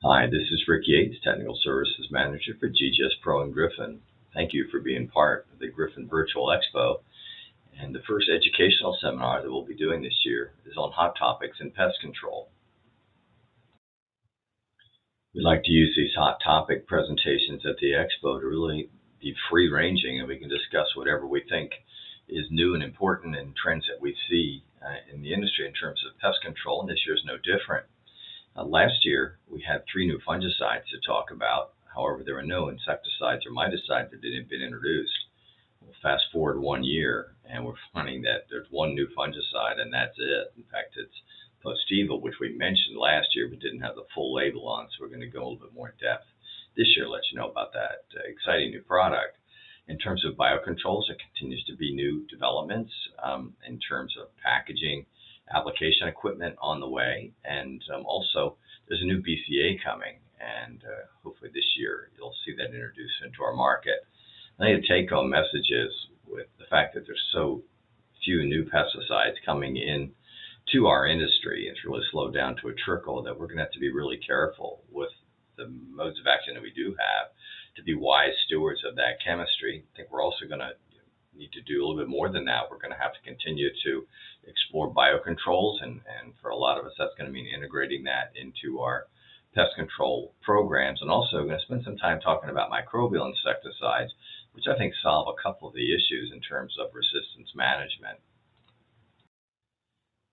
Hi, this is Rick Yates, Technical Services Manager for GGS Pro and Griffin. Thank you for being part of the Griffin Virtual Expo. And the first educational seminar that we'll be doing this year is on hot topics in pest control. We like to use these hot topic presentations at the Expo to really be free ranging, and we can discuss whatever we think is new and important and trends that we see in the industry in terms of pest control, and this year is no different. Last year, we had 3 new fungicides to talk about. However, there were no insecticides or miticides that had been introduced. We'll fast forward 1 year, and we're finding that there's 1 new fungicide, and that's it. In fact, it's Pest, which we mentioned last year but didn't have the full label on, so we're going to go a little bit more in depth this year, let you know about that exciting new product. In terms of biocontrols, there continues to be new developments in terms of packaging, application equipment on the way, and also there's a new BCA coming, and hopefully this year you'll see that introduced into our market. I think the take-home message is, with the fact that there's so few new pesticides coming in to our industry, it's really slowed down to a trickle, that we're going to have to be really careful with the modes of action that we do have to be wise stewards of that chemistry. I think we're also going to need to do a little bit more than that. We're going to have to continue to explore biocontrols, and for a lot of us, that's going to mean integrating that into our pest control programs. And also, we're going to spend some time talking about microbial insecticides, which I think solve a couple of the issues in terms of resistance management.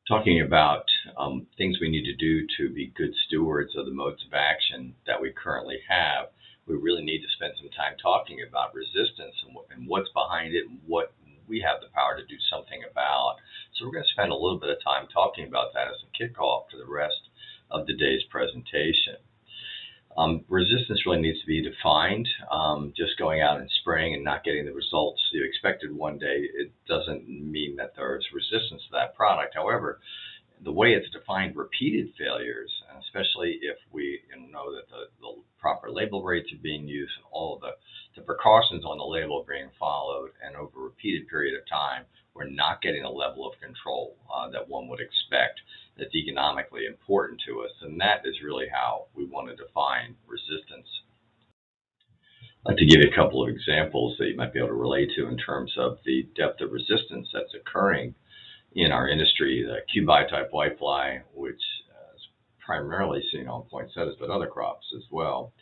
Talking about things we need to do to be good stewards of the modes of action that we currently have, we really need to spend some time talking about resistance and what's behind it and what we have the power to do something about. So we're going to spend a little bit of time talking about that as a kickoff to the rest of the day's presentation. Resistance really needs to be defined. Just going out and spraying and not getting the results you expected one day, it doesn't mean that there's resistance to that product. However, the way it's defined, repeated failures, especially if we know that the proper label rates are being used and all of the precautions on the label are being followed, and over a repeated period of time, we're not getting a level of control that one would expect that's economically important to us. And that is really how we want to define resistance. I'd like to give you a couple of examples that you might be able to relate to in terms of the depth of resistance that's occurring in our industry. The Cubi type whitefly, which is primarily seen on poinsettias, but other crops as well,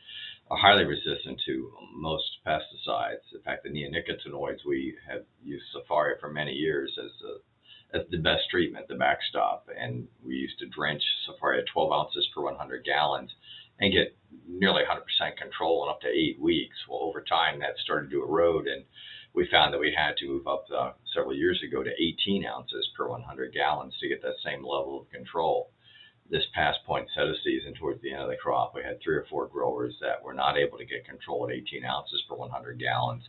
are highly resistant to most pesticides. In fact, the neonicotinoids, we have used Safari for many years as the best treatment, the backstop, and we used to drench Safari at 12 ounces per 100 gallons and get nearly 100% control in up to 8 weeks. Well, over time, that started to erode, and we found that we had to move up several years ago to 18 ounces per 100 gallons to get that same level of control. This past poinsettia season, towards the end of the crop, we had 3 or 4 growers that were not able to get control at 18 ounces per 100 gallons.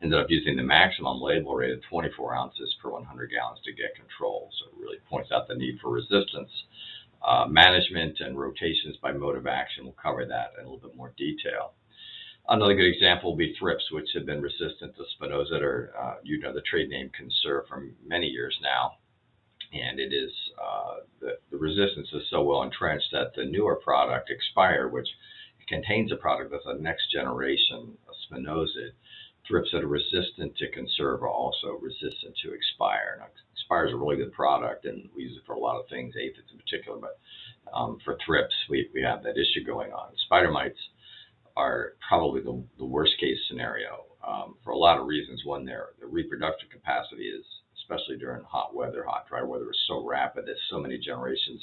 Ended up using the maximum label rate of 24 ounces per 100 gallons to get control. So it really points out the need for resistance management and rotations by mode of action. We'll cover that in a little bit more detail. Another good example will be thrips, which have been resistant to spinosad, or the trade name Conserve, for many years now. And it is the resistance is so well entrenched that the newer product, Expire, which contains a product that's a next generation of spinosad, thrips that are resistant to Conserve are also resistant to Expire. Now, Expire is a really good product, and we use it for a lot of things, aphids in particular, but for thrips, we have that issue going on. Spider mites are probably the worst case scenario for a lot of reasons. One, their reproductive capacity is, especially during hot weather, hot, dry weather, is so rapid that so many generations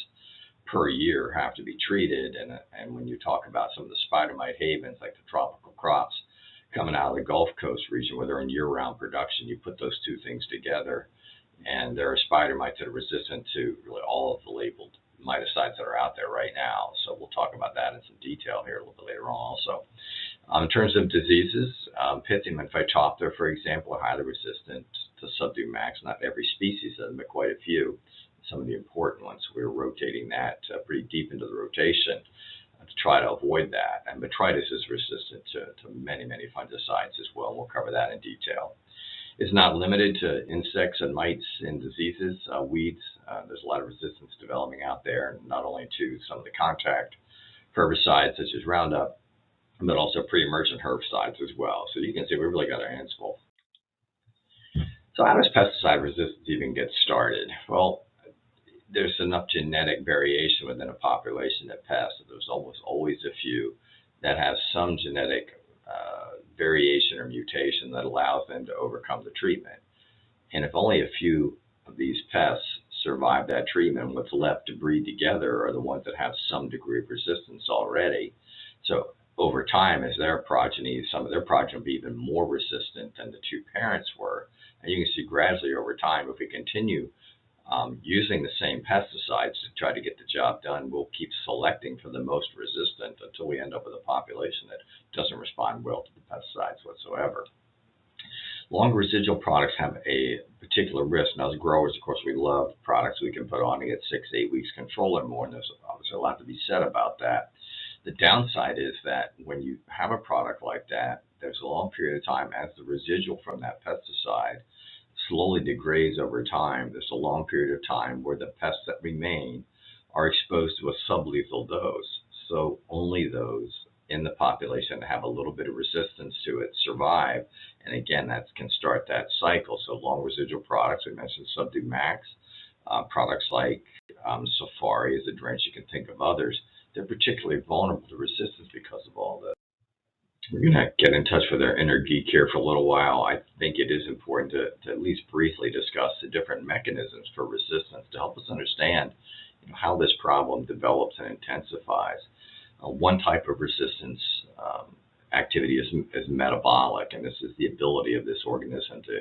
per year have to be treated. And when you talk about some of the spider mite havens, like the tropical crops coming out of the Gulf Coast region where they're in year-round production, you put those two things together, and there are spider mites that are resistant to really all of the labeled miticides that are out there right now. So we'll talk about that in some detail here a little bit later on also. In terms of diseases, Pythium and Phytophthora, for example, are highly resistant to subdue max. Not every species of them, but quite a few. Some of the important ones, we're rotating that pretty deep into the rotation to try to avoid that. And botrytis is resistant to many, many fungicides as well. We'll cover that in detail. It's not limited to insects and mites and diseases, weeds. There's a lot of resistance developing out there, not only to some of the contact herbicides such as Roundup, but also pre-emergent herbicides as well. So you can see we really got our hands full. So how does pesticide resistance even get started? Well, there's enough genetic variation within a population of pests. There's almost always a few that have some genetic variation or mutation that allows them to overcome the treatment. And if only a few of these pests survive that treatment, what's left to breed together are the ones that have some degree of resistance already. So over time, as their progeny, some of their progeny will be even more resistant than the two parents were. And you can see gradually over time, if we continue using the same pesticides to try to get the job done, we'll keep selecting for the most resistant until we end up with a population that doesn't respond well to the pesticides whatsoever. Long residual products have a particular risk. Now, as growers, of course, we love products we can put on to get 6 to 8 weeks control or more, and there's obviously a lot to be said about that. The downside is that when you have a product like that, there's a long period of time as the residual from that pesticide slowly degrades over time. There's a long period of time where the pests that remain are exposed to a sublethal dose. So only those in the population that have a little bit of resistance to it survive. And again, that can start that cycle. So long residual products, we mentioned Subdue Max, products like Safari is a drench. You can think of others. They're particularly vulnerable to resistance because of all this. We're going to get in touch with our inner geek here for a little while. I think it is important to at least briefly discuss the different mechanisms for resistance to help us understand how this problem develops and intensifies. One type of resistance activity is metabolic, and this is the ability of this organism to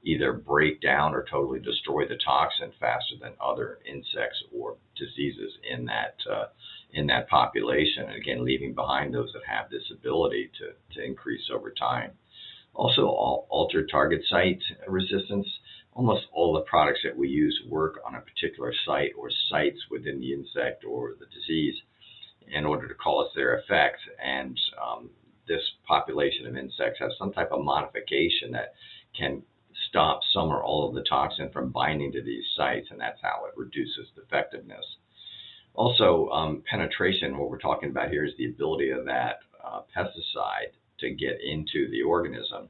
either break down or totally destroy the toxin faster than other insects or diseases in that population, and again, leaving behind those that have this ability to increase over time. Also, altered target site resistance. Almost all the products that we use work on a particular site or sites within the insect or the disease in order to cause their effects, and this population of insects has some type of modification that can stop some or all of the toxin from binding to these sites, and that's how it reduces the effectiveness. Also, penetration, what we're talking about here is the ability of that pesticide to get into the organism.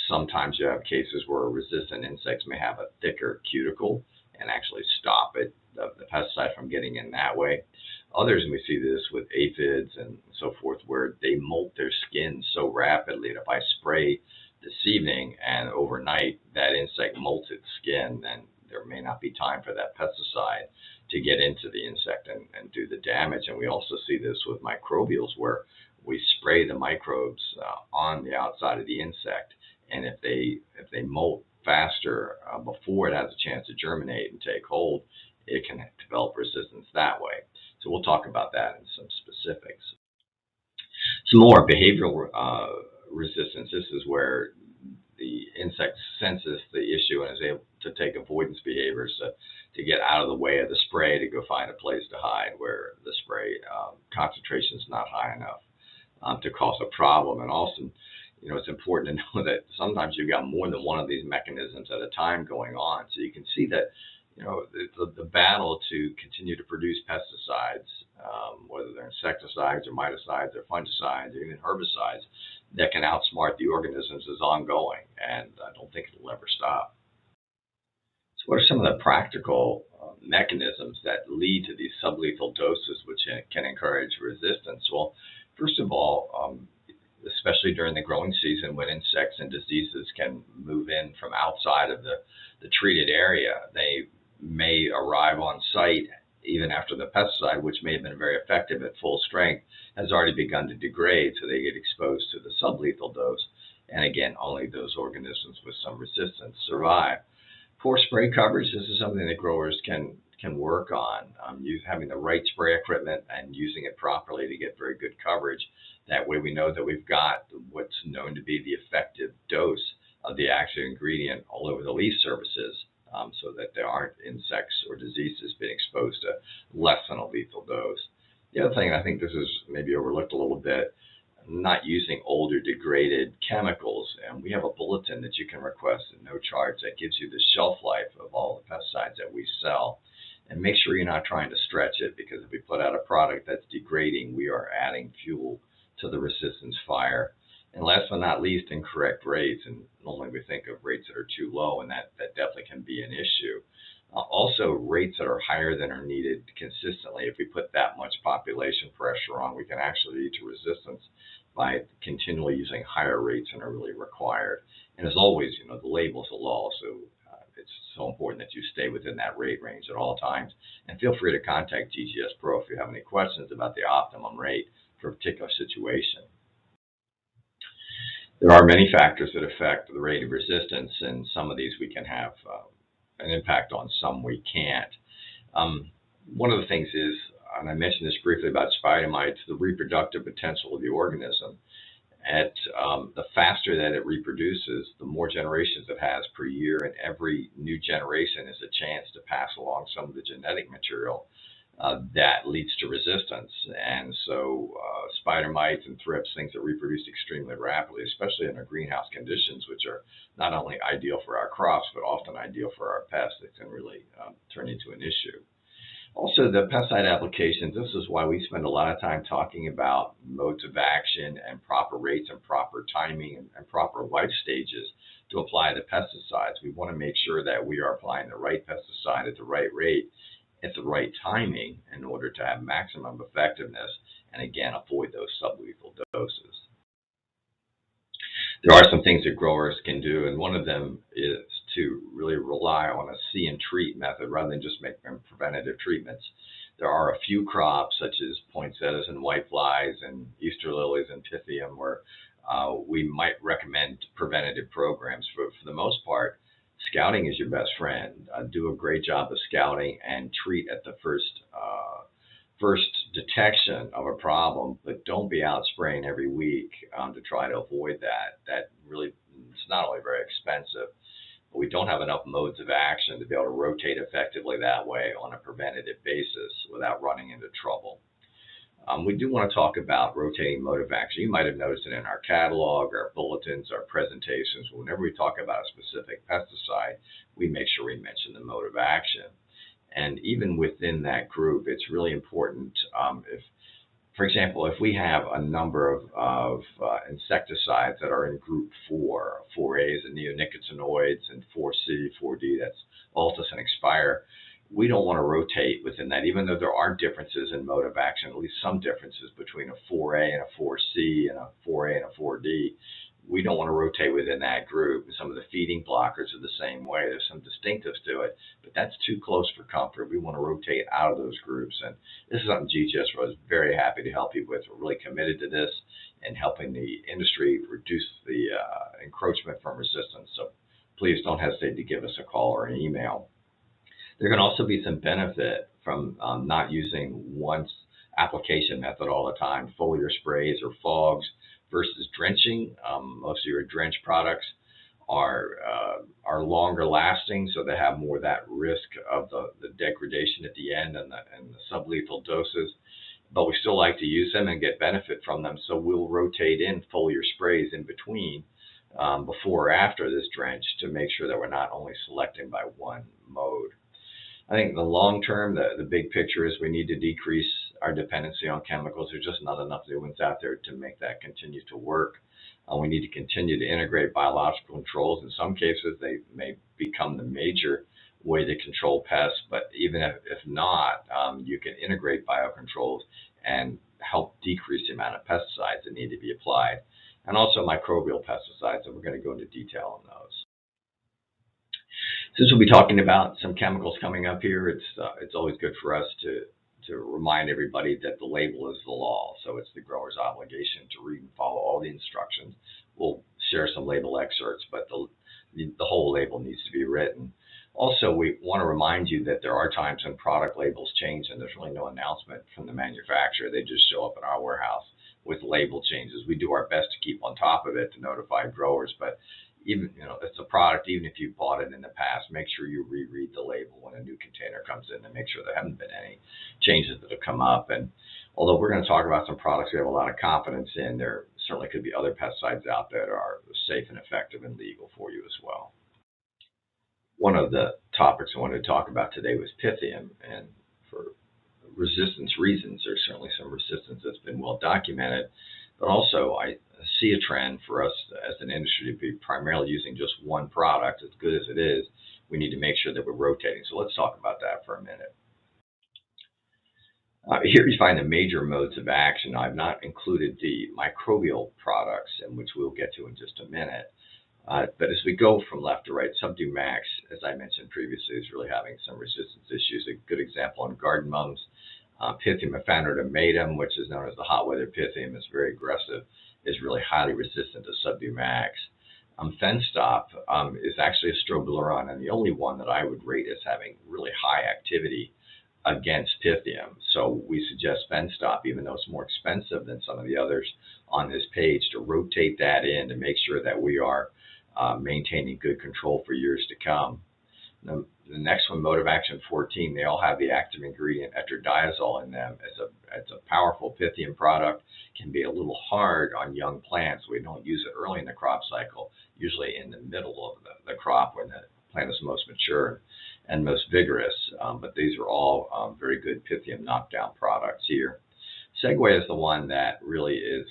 Sometimes you have cases where resistant insects may have a thicker cuticle and actually stop it, the pesticide from getting in that way. Others, and we see this with aphids and so forth, where they molt their skin so rapidly that if I spray this evening and overnight that insect molts its skin, then there may not be time for that pesticide to get into the insect and do the damage. And we also see this with microbials, where we spray the microbes on the outside of the insect, and if they molt faster before it has a chance to germinate and take hold, it can develop resistance that way. So we'll talk about that in some specifics. Some more behavioral resistance. This is where the insect senses the issue and is able to take avoidance behaviors to get out of the way of the spray, to go find a place to hide where the spray concentration is not high enough to cause a problem. And also, it's important to know that sometimes you've got more than one of these mechanisms at a time going on. So you can see that the battle to continue to produce pesticides, whether they're insecticides or miticides or fungicides or even herbicides, that can outsmart the organisms is ongoing, and I don't think it'll ever stop. So what are some of the practical mechanisms that lead to these sublethal doses which can encourage resistance? Well, first of all, especially during the growing season when insects and diseases can move in from outside of the treated area, they may arrive on site even after the pesticide, which may have been very effective at full strength, has already begun to degrade, so they get exposed to the sublethal dose. And again, only those organisms with some resistance survive. Poor spray coverage, this is something that growers can work on. Having the right spray equipment and using it properly to get very good coverage. That way we know that we've got what's known to be the effective dose of the active ingredient all over the leaf surfaces, so that there aren't insects or diseases being exposed to less than a lethal dose. The other thing, I think this is maybe overlooked a little bit, not using old or degraded chemicals. And we have a bulletin that you can request at no charge that gives you the shelf life of all the pesticides that we sell. And make sure you're not trying to stretch it, because if we put out a product that's degrading, we are adding fuel to the resistance fire. And last but not least, incorrect rates. And normally we think of rates that are too low, and that definitely can be an issue. Also, rates that are higher than are needed consistently. If we put that much population pressure on, we can actually lead to resistance by continually using higher rates than are really required. And as always, the label's a law, so it's so important that you stay within that rate range at all times. And feel free to contact GGS Pro if you have any questions about the optimum rate for a particular situation. There are many factors that affect the rate of resistance, and some of these we can have an impact on, some we can't. One of the things is, and I mentioned this briefly about spider mites, the reproductive potential of the organism. The faster that it reproduces, the more generations it has per year, and every new generation is a chance to pass along some of the genetic material that leads to resistance. And so spider mites and thrips, things that reproduce extremely rapidly, especially under greenhouse conditions, which are not only ideal for our crops, but often ideal for our pests, that can really turn into an issue. Also, the pesticide applications, this is why we spend a lot of time talking about modes of action and proper rates and proper timing and proper life stages to apply the pesticides. We want to make sure that we are applying the right pesticide at the right rate, at the right timing, in order to have maximum effectiveness and, again, avoid those sublethal doses. There are some things that growers can do, and one of them is to really rely on a see and treat method rather than just making preventative treatments. There are a few crops, such as poinsettias and whiteflies and Easter lilies and Pythium, where we might recommend preventative programs. For the most part, scouting is your best friend. Do a great job of scouting and treat at the first detection of a problem, but don't be out spraying every week to try to avoid that. That really, it's not only very expensive, but we don't have enough modes of action to be able to rotate effectively that way on a preventative basis without running into trouble. We do want to talk about rotating mode of action. You might have noticed it in our catalog, our bulletins, our presentations. Whenever we talk about a specific pesticide, we make sure we mention the mode of action. And even within that group, it's really important for example, if we have a number of insecticides that are in group 4, 4A is the neonicotinoids, and 4C, 4D, that's Altus and Expire, we don't want to rotate within that, even though there are differences in mode of action, at least some differences between a 4A and a 4C and a 4A and a 4D. We don't want to rotate within that group. And some of the feeding blockers are the same way. There's some distinctives to it, but that's too close for comfort. We want to rotate out of those groups. And this is something GGS was very happy to help you with. We're really committed to this and helping the industry reduce the encroachment from resistance. So please don't hesitate to give us a call or an email. There can also be some benefit from not using one application method all the time, foliar sprays or fogs versus drenching. Most of your drench products are longer lasting, so they have more of that risk of the degradation at the end and the sublethal doses. But we still like to use them and get benefit from them, so we'll rotate in foliar sprays in between before or after this drench to make sure that we're not only selecting by one mode. I think in the long term, the big picture is we need to decrease our dependency on chemicals. There's just not enough new ones out there to make that continue to work. We need to continue to integrate biological controls. In some cases, they may become the major way to control pests, but even if not, you can integrate biocontrols and help decrease the amount of pesticides that need to be applied, and also microbial pesticides, and we're going to go into detail on those. Since we'll be talking about some chemicals coming up here, it's always good for us to remind everybody that the label is the law. So it's the grower's obligation to read and follow all the instructions. We'll share some label excerpts, but the whole label needs to be written. Also, we want to remind you that there are times when product labels change and there's really no announcement from the manufacturer. They just show up in our warehouse with label changes. We do our best to keep on top of it to notify growers, but even, it's a product, even if you bought it in the past, make sure you reread the label when a new container comes in and make sure there haven't been any changes that have come up. And although we're going to talk about some products we have a lot of confidence in, there certainly could be other pesticides out there that are safe and effective and legal for you as well. One of the topics I wanted to talk about today was Pythium, and for resistance reasons, there's certainly some resistance that's been well documented, but also I see a trend for us as an industry to be primarily using just one product. As good as it is, we need to make sure that we're rotating. So let's talk about that for a minute. Here you find the major modes of action. I've not included the microbial products, and which we'll get to in just a minute. But as we go from left to right, Subdue Max, as I mentioned previously, is really having some resistance issues. A good example on garden mums. Pythium ephaneromatum, which is known as the hot weather Pythium, is very aggressive, is really highly resistant to Subdue Max. Fenstop is actually a strobiluron, and the only one that I would rate as having really high activity against Pythium. So we suggest Fenstop, even though it's more expensive than some of the others on this page, to rotate that in to make sure that we are maintaining good control for years to come. The next one, mode of action 14, they all have the active ingredient etradiazole in them. It's a powerful Pythium product, can be a little hard on young plants. We don't use it early in the crop cycle, usually in the middle of the crop when the plant is most mature and most vigorous, but these are all very good Pythium knockdown products here. Segway is the one that really is,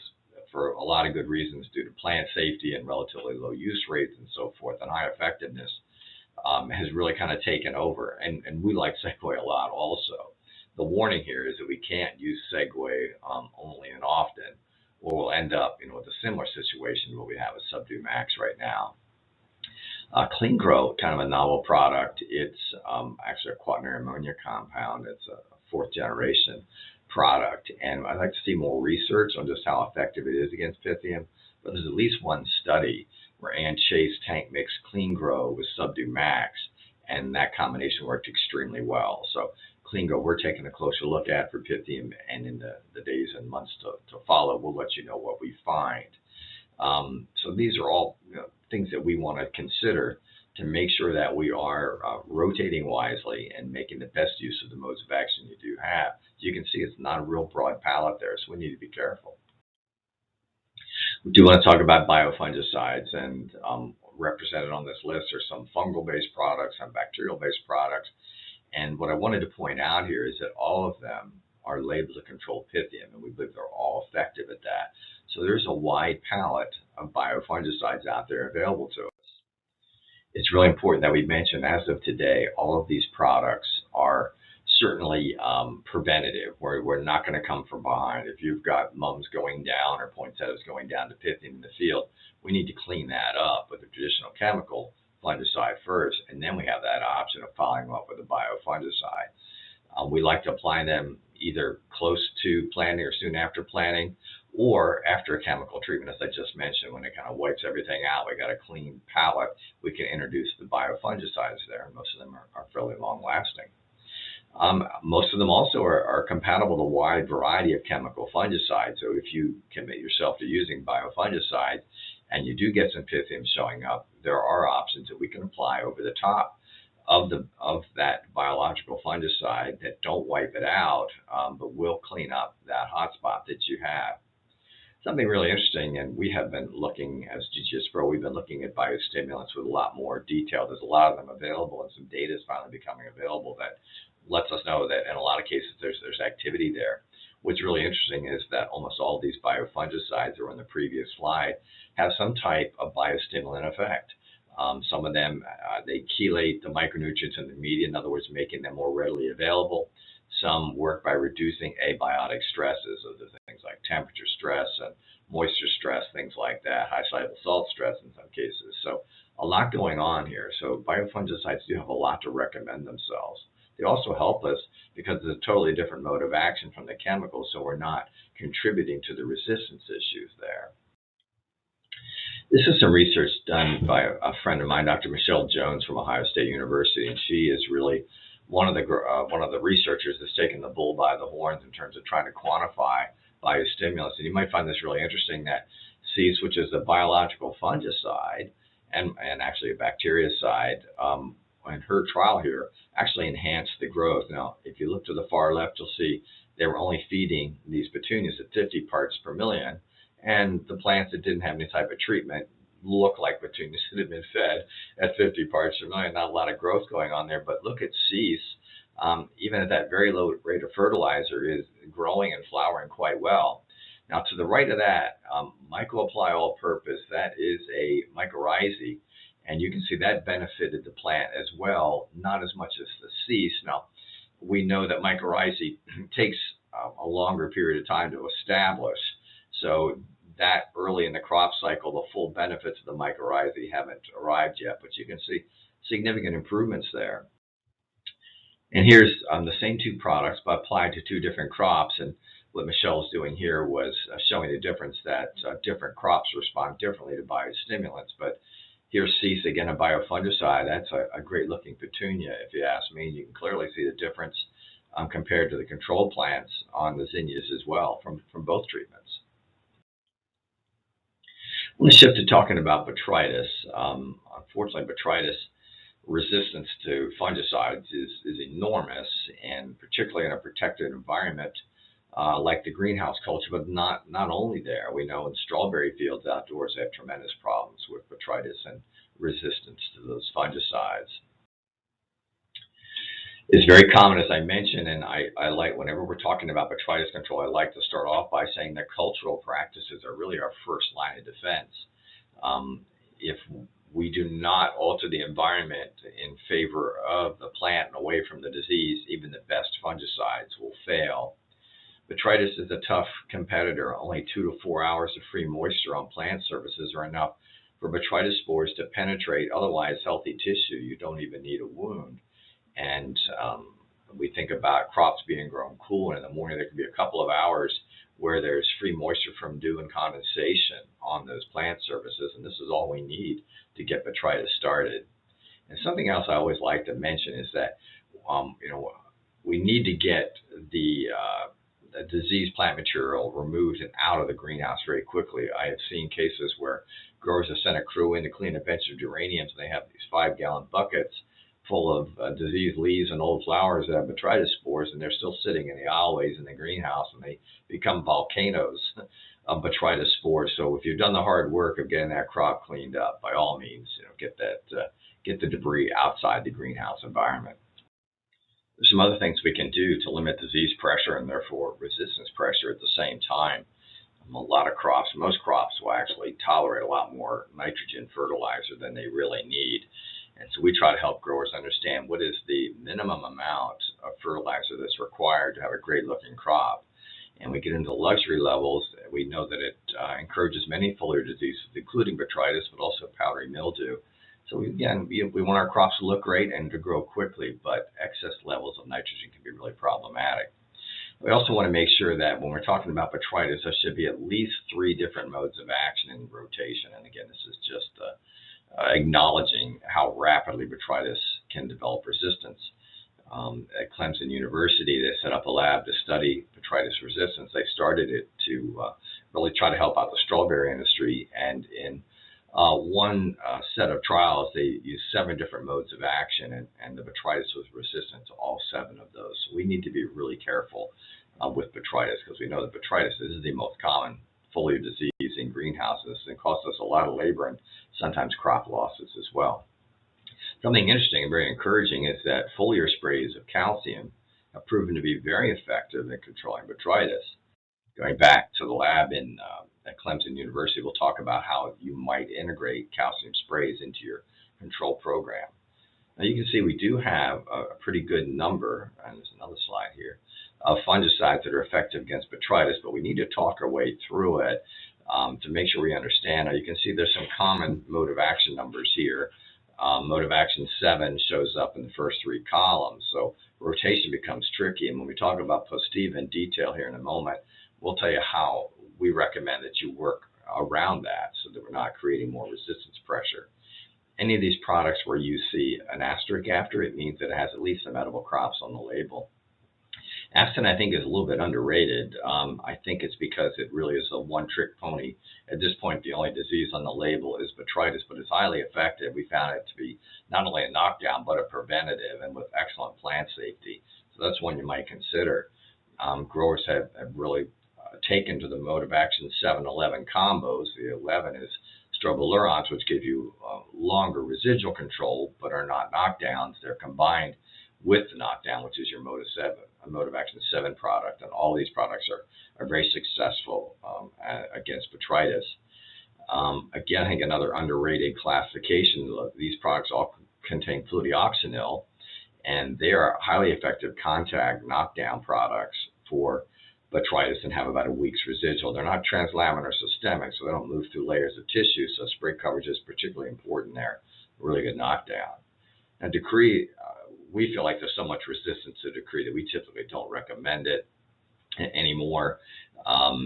for a lot of good reasons, due to plant safety and relatively low use rates and so forth, and high effectiveness, has really kind of taken over, and we like Segway a lot also. The warning here is that we can't use Segway only and often, or we'll end up with a similar situation where we have a Subdue Max right now. Clean Grow, kind of a novel product. It's actually a quaternary ammonia compound. It's a fourth generation product, and I'd like to see more research on just how effective it is against Pythium, but there's at least one study where Ann Chase tank mixed Clean Grow with Subdue Max, and that combination worked extremely well. So Clean Grow, we're taking a closer look at for Pythium, and in the days and months to follow, we'll let you know what we find. So these are all things that we want to consider to make sure that we are rotating wisely and making the best use of the modes of action you do have. As you can see, it's not a real broad palette there, so we need to be careful. We do want to talk about biofungicides, and represented on this list are some fungal-based products, some bacterial-based products. And what I wanted to point out here is that all of them are labeled to control Pythium, and we believe they're all effective at that. So there's a wide palette of biofungicides out there available to us. It's really important that we mention, as of today, all of these products are certainly preventative. We're not going to come from behind. If you've got mums going down or poinsettias going down to Pythium in the field, we need to clean that up with a traditional chemical fungicide first, and then we have that option of following up with a biofungicide. We like to apply them either close to planting or soon after planting, or after a chemical treatment, as I just mentioned, when it kind of wipes everything out, we got a clean palette, we can introduce the biofungicides there. Most of them are fairly long lasting. Most of them also are compatible to a wide variety of chemical fungicides. So if you commit yourself to using biofungicides and you do get some Pythium showing up, there are options that we can apply over the top of that biological fungicide that don't wipe it out, but will clean up that hotspot that you have. Something really interesting, and we have been looking, as GGS Pro, we've been looking at biostimulants with a lot more detail. There's a lot of them available, and some data is finally becoming available that lets us know that in a lot of cases there's activity there. What's really interesting is that almost all of these biofungicides that were in the previous slide have some type of biostimulant effect. Some of them, they chelate the micronutrients in the media, in other words, making them more readily available. Some work by reducing abiotic stresses, those are things like temperature stress and moisture stress, things like that, high soluble salt stress in some cases. So a lot going on here. So biofungicides do have a lot to recommend themselves. They also help us because it's a totally different mode of action from the chemicals, so we're not contributing to the resistance issues there. This is some research done by a friend of mine, Dr. Michelle Jones from Ohio State University, and she is really one of the researchers that's taken the bull by the horns in terms of trying to quantify biostimulants. And you might find this really interesting that Cease, which is a biological fungicide and actually a bactericide, in her trial here, actually enhanced the growth. Now, if you look to the far left, you'll see they were only feeding these petunias at 50 parts per million, and the plants that didn't have any type of treatment look like petunias that have been fed at 50 parts per million. Not a lot of growth going on there, but look at cease. Even at that very low rate of fertilizer, is growing and flowering quite well. Now, to the right of that, Myco-Apply All-Purpose, that is a mycorrhizae, and you can see that benefited the plant as well, not as much as the cease. Now, we know that mycorrhizae takes a longer period of time to establish, so that early in the crop cycle, the full benefits of the mycorrhizae haven't arrived yet, but you can see significant improvements there. And here's the same two products, but applied to two different crops. And what Michelle's doing here was showing the difference that different crops respond differently to biostimulants. But here's cease, again, a biofungicide. That's a great looking petunia, if you ask me. You can clearly see the difference compared to the control plants on the zinnias as well from both treatments. I'm going to shift to talking about botrytis. Unfortunately, botrytis resistance to fungicides is enormous, and particularly in a protected environment like the greenhouse culture, but not only there. We know in strawberry fields outdoors they have tremendous problems with botrytis and resistance to those fungicides. It's very common, as I mentioned, and I like, whenever we're talking about botrytis control, I like to start off by saying that cultural practices are really our first line of defense. If we do not alter the environment in favor of the plant and away from the disease, even the best fungicides will fail. Botrytis is a tough competitor. Only 2 to 4 hours of free moisture on plant surfaces are enough for botrytis spores to penetrate otherwise healthy tissue. You don't even need a wound. And we think about crops being grown cool, and in the morning there can be a couple of hours where there's free moisture from dew and condensation on those plant surfaces, and this is all we need to get botrytis started. And something else I always like to mention is that we need to get the diseased plant material removed and out of the greenhouse very quickly. I have seen cases where growers have sent a crew in to clean a bench of geraniums, and they have these 5-gallon buckets full of diseased leaves and old flowers that have botrytis spores, and they're still sitting in the aisleways in the greenhouse, and they become volcanoes of botrytis spores. So if you've done the hard work of getting that crop cleaned up, by all means, get the debris outside the greenhouse environment. There's some other things we can do to limit disease pressure and therefore resistance pressure at the same time. A lot of crops, most crops, will actually tolerate a lot more nitrogen fertilizer than they really need. And so we try to help growers understand what is the minimum amount of fertilizer that's required to have a great looking crop. And we get into luxury levels. We know that it encourages many foliar diseases, including botrytis, but also powdery mildew. So we want our crops to look great and to grow quickly, but excess levels of nitrogen can be really problematic. We also want to make sure that when we're talking about botrytis, there should be at least 3 different modes of action in rotation. And again, this is just acknowledging how rapidly botrytis can develop resistance. At Clemson University, they set up a lab to study botrytis resistance. They started it to really try to help out the strawberry industry, and in one set of trials, they used 7 different modes of action, and the botrytis was resistant to all 7 of those. So we need to be really careful with botrytis, because we know that botrytis is the most common foliar disease in greenhouses, and costs us a lot of labor and sometimes crop losses as well. Something interesting and very encouraging is that foliar sprays of calcium have proven to be very effective in controlling botrytis. Going back to the lab at Clemson University, we'll talk about how you might integrate calcium sprays into your control program. Now you can see we do have a pretty good number, and there's another slide here, of fungicides that are effective against botrytis, but we need to talk our way through it to make sure we understand. Now you can see there's some common mode of action numbers here. Mode of action 7 shows up in the first 3 columns, so rotation becomes tricky. And when we talk about Postiva in detail here in a moment, we'll tell you how we recommend that you work around that so that we're not creating more resistance pressure. Any of these products where you see an asterisk after it means that it has at least some edible crops on the label. Afton, I think, is a little bit underrated. I think it's because it really is a one-trick pony. At this point, the only disease on the label is botrytis, but it's highly effective. We found it to be not only a knockdown, but a preventative, and with excellent plant safety. So that's one you might consider. Growers have really taken to the mode of action 7-11 combos. The 11 is strobilurons, which give you longer residual control but are not knockdowns. They're combined with the knockdown, which is your mode of action 7 product. And all these products are very successful against botrytis. Again, I think another underrated classification, these products all contain fludioxonil, and they are highly effective contact knockdown products for botrytis and have about a week's residual. They're not translaminar systemic, so they don't move through layers of tissue, so spray coverage is particularly important there. Really good knockdown. Now, Decree, we feel like there's so much resistance to Decree that we typically don't recommend it anymore.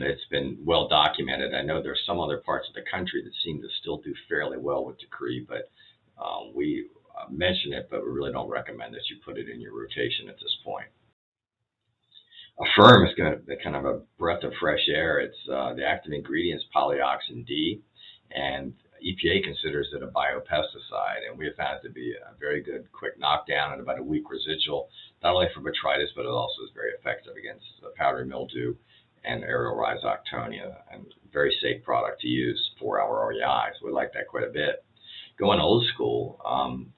It's been well documented. I know there's some other parts of the country that seem to still do fairly well with Decree, but we mention it, but we really don't recommend that you put it in your rotation at this point. Affirm is going to be kind of a breath of fresh air. It's the active ingredient is polyoxin D, and EPA considers it a biopesticide, and we have found it to be a very good quick knockdown and about a week residual, not only for botrytis, but it also is very effective against powdery mildew and aerial rhizoctonia, and very safe product to use, 4-hour REI, so we like that quite a bit. Going old school,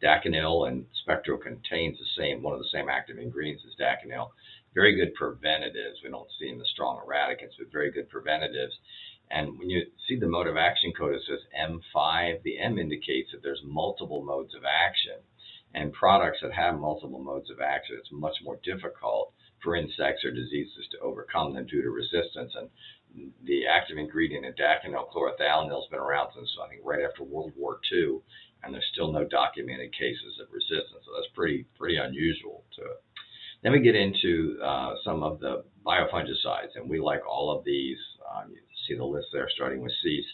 Daconil and Spectro contains one of the same active ingredients as Daconil. Very good preventatives. We don't see in the strong eradicants, but very good preventatives. And when you see the mode of action code, it says M5. The M indicates that there's multiple modes of action. And products that have multiple modes of action, it's much more difficult for insects or diseases to overcome them due to resistance. And the active ingredient in Daconil, chlorothalonil, has been around since, I think, right after World War II, and there's still no documented cases of resistance. So that's pretty unusual to it. Then we get into some of the biofungicides, and we like all of these. You see the list there, starting with cease.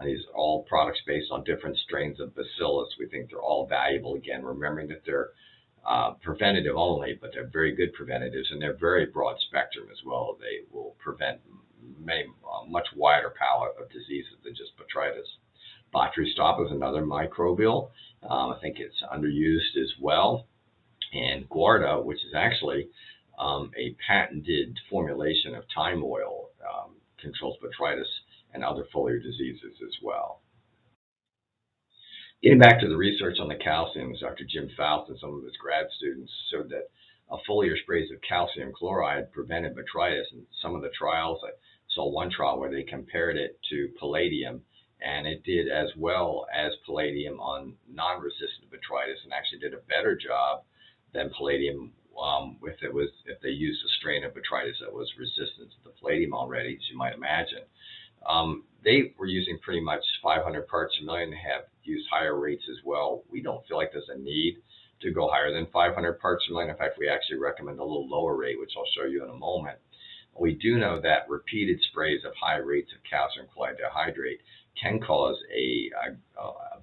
These are all products based on different strains of bacillus. We think they're all valuable. Again, remembering that they're preventative only, but they're very good preventatives, and they're very broad spectrum as well. They will prevent much wider palette of diseases than just botrytis. Botrystop is another microbial. I think it's underused as well. And Guarda, which is actually a patented formulation of thyme oil, controls botrytis and other foliar diseases as well. Getting back to the research on the calciums, Dr. Jim Faust and some of his grad students showed that foliar sprays of calcium chloride prevented botrytis. And some of the trials, I saw one trial where they compared it to palladium, and it did as well as palladium on non-resistant botrytis, and actually did a better job than palladium if they used a strain of botrytis that was resistant to the palladium already, as you might imagine. They were using pretty much 500 parts per million. They have used higher rates as well. We don't feel like there's a need to go higher than 500 parts per million. In fact, we actually recommend a little lower rate, which I'll show you in a moment. We do know that repeated sprays of high rates of calcium chloride dihydrate can cause a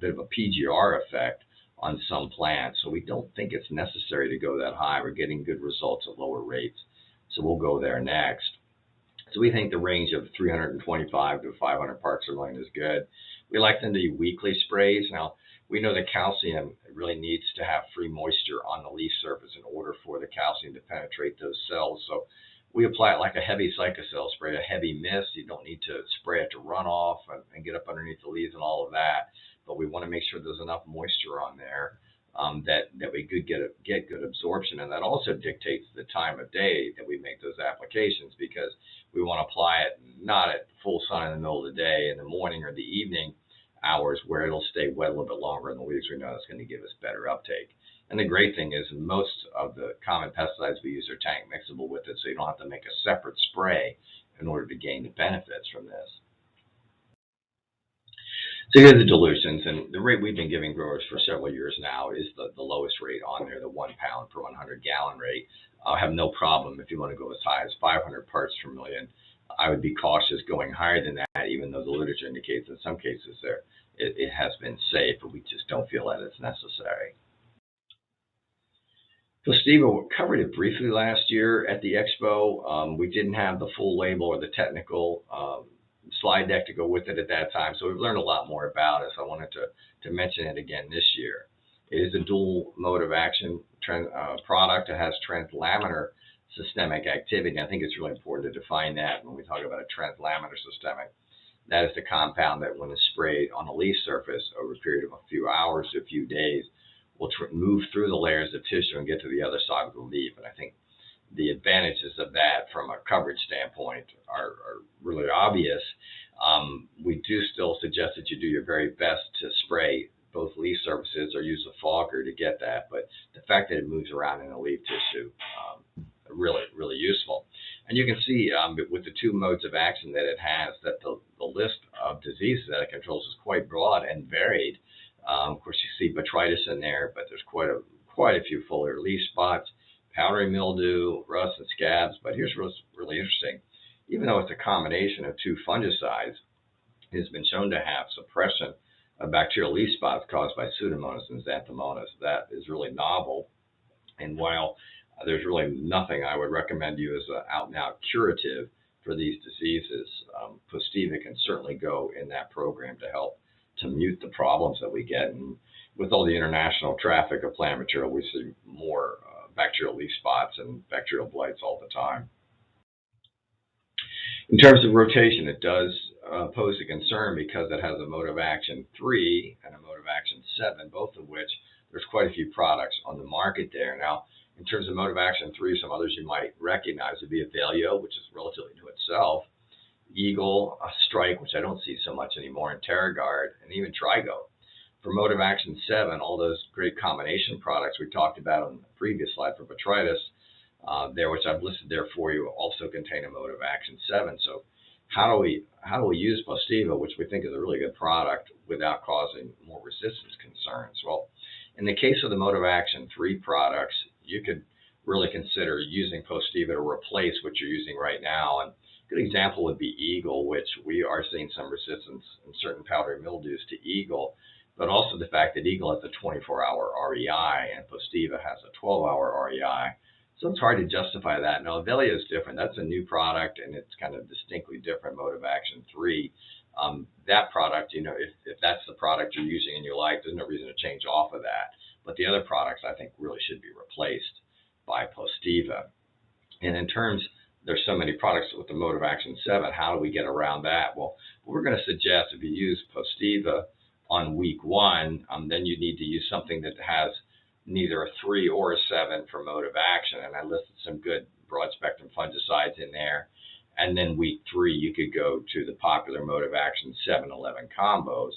bit of a PGR effect on some plants. So we don't think it's necessary to go that high. We're getting good results at lower rates. So we'll go there next. So we think the range of 325 to 500 parts per million is good. We like them to be weekly sprays. Now, we know that calcium really needs to have free moisture on the leaf surface in order for the calcium to penetrate those cells. So we apply it like a heavy cycocell spray, a heavy mist. You don't need to spray it to run off and get up underneath the leaves and all of that. But we want to make sure there's enough moisture on there that we could get good absorption. And that also dictates the time of day that we make those applications, because we want to apply it not at full sun in the middle of the day, in the morning or the evening hours, where it'll stay wet a little bit longer in the leaves. We know that's going to give us better uptake. And the great thing is most of the common pesticides we use are tank mixable with it, so you don't have to make a separate spray in order to gain the benefits from this. So here's the dilutions, and the rate we've been giving growers for several years now is the lowest rate on there, the 1 pound per 100 gallon rate. I have no problem if you want to go as high as 500 parts per million. I would be cautious going higher than that, even though the literature indicates in some cases it has been safe, but we just don't feel that it's necessary. So Steve, we covered it briefly last year at the Expo. We didn't have the full label or the technical slide deck to go with it at that time, so we've learned a lot more about it. So I wanted to mention it again this year. It is a dual mode of action product. It has translaminar systemic activity. I think it's really important to define that when we talk about a translaminar systemic. That is the compound that, when it's sprayed on a leaf surface over a period of a few hours to a few days, will move through the layers of tissue and get to the other side of the leaf. And I think the advantages of that from a coverage standpoint are really obvious. We do still suggest that you do your very best to spray both leaf surfaces or use a fogger to get that, but the fact that it moves around in the leaf tissue, really, really useful. And you can see with the two modes of action that it has, that the list of diseases that it controls is quite broad and varied. Of course, you see botrytis in there, but there's quite a few foliar leaf spots, powdery mildew, rust, and scabs. But here's what's really interesting. Even though it's a combination of two fungicides, it has been shown to have suppression of bacterial leaf spots caused by Pseudomonas and Xanthomonas. That is really novel. And while there's really nothing I would recommend you as an out-and-out curative for these diseases, Postiva can certainly go in that program to help to mute the problems that we get. And with all the international traffic of plant material, we see more bacterial leaf spots and bacterial blights all the time. In terms of rotation, it does pose a concern because it has a mode of action 3 and a mode of action 7, both of which there's quite a few products on the market there. Now, in terms of mode of action 3, some others you might recognize would be Avalio, which is relatively new itself, Eagle, Strike, which I don't see so much anymore, and TerraGuard, and even Trigo. For mode of action 7, all those great combination products we talked about on the previous slide for botrytis, which I've listed there for you, also contain a mode of action 7. So how do we use Postiva, which we think is a really good product, without causing more resistance concerns? Well, in the case of the mode of action 3 products, you could really consider using Postiva to replace what you're using right now. And a good example would be Eagle, which we are seeing some resistance in certain powdery mildews to Eagle, but also the fact that Eagle has a 24-hour REI and Postiva has a 12-hour REI. So it's hard to justify that. Now, Avalio is different. That's a new product, and it's kind of distinctly different mode of action 3. That product, if that's the product you're using and you like, there's no reason to change off of that. But the other products, I think, really should be replaced by Postiva. And in terms, there's so many products with the mode of action 7, how do we get around that? Well, we're going to suggest if you use Postiva on week 1, then you need to use something that has neither a 3 or a 7 for mode of action. And I listed some good broad spectrum fungicides in there. And then week 3, you could go to the popular mode of action 7-11 combos.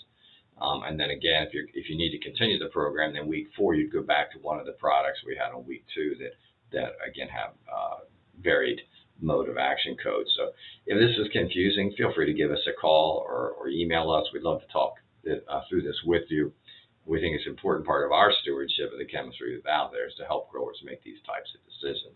And then again, if you need to continue the program, then week 4, you'd go back to one of the products we had on week 2 that again have varied mode of action codes. So if this is confusing, feel free to give us a call or email us. We'd love to talk through this with you. We think it's an important part of our stewardship of the chemistry that's out there is to help growers make these types of decisions.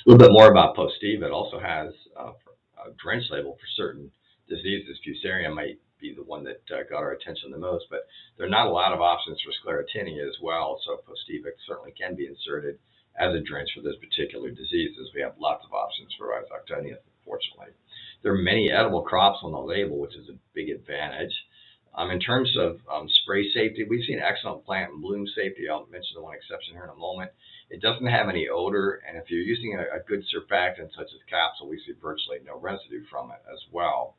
A little bit more about Postiva. It also has a drench label for certain diseases. Fusarium might be the one that got our attention the most, but there are not a lot of options for sclerotinia as well, so Postiva certainly can be inserted as a drench for those particular diseases. We have lots of options for rhizoctonia, unfortunately. There are many edible crops on the label, which is a big advantage. In terms of spray safety, we've seen excellent plant and bloom safety. I'll mention the one exception here in a moment. It doesn't have any odor, and if you're using a good surfactant such as capsule, we see virtually no residue from it as well.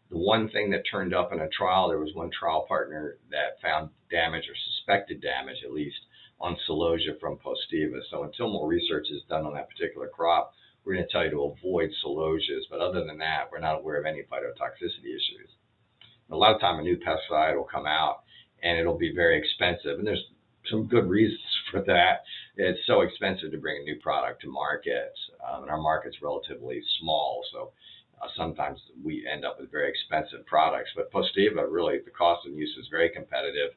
The one thing that turned up in a trial, there was one trial partner that found damage or suspected damage, at least, on celosia from Postiva. So until more research is done on that particular crop, we're going to tell you to avoid celosias. But other than that, we're not aware of any phytotoxicity issues. A lot of time a new pesticide will come out and it'll be very expensive. And there's some good reasons for that. It's so expensive to bring a new product to market. And our market's relatively small. So sometimes we end up with very expensive products. But Postiva, really, the cost of use is very competitive,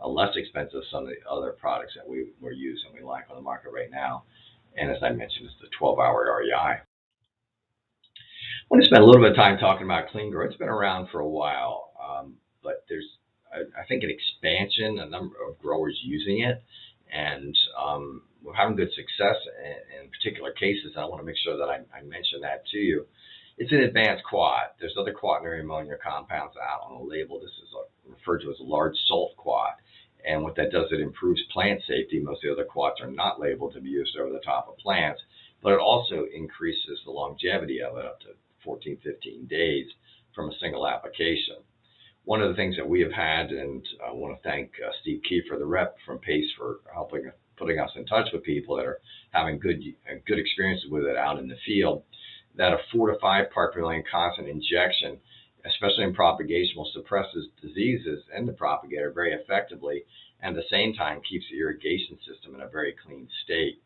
less expensive than some of the other products that we're using, we like on the market right now. And as I mentioned, it's the 12-hour REI. I want to spend a little bit of time talking about Clean Grow. It's been around for a while, but there's, I think, an expansion, a number of growers using it, and we're having good success in particular cases. I want to make sure that I mention that to you. It's an advanced quat. There's other quaternary ammonia compounds out on the label. This is referred to as a large salt quat. And what that does, it improves plant safety. Most of the other quats are not labeled to be used over the top of plants, but it also increases the longevity of it up to 14, 15 days from a single application. One of the things that we have had, and I want to thank Steve Kiefer, the rep from Pest, for helping putting us in touch with people that are having good experiences with it out in the field, that a 4 to 5 part per million constant injection, especially in propagation, will suppress diseases in the propagator very effectively, and at the same time keeps the irrigation system in a very clean state.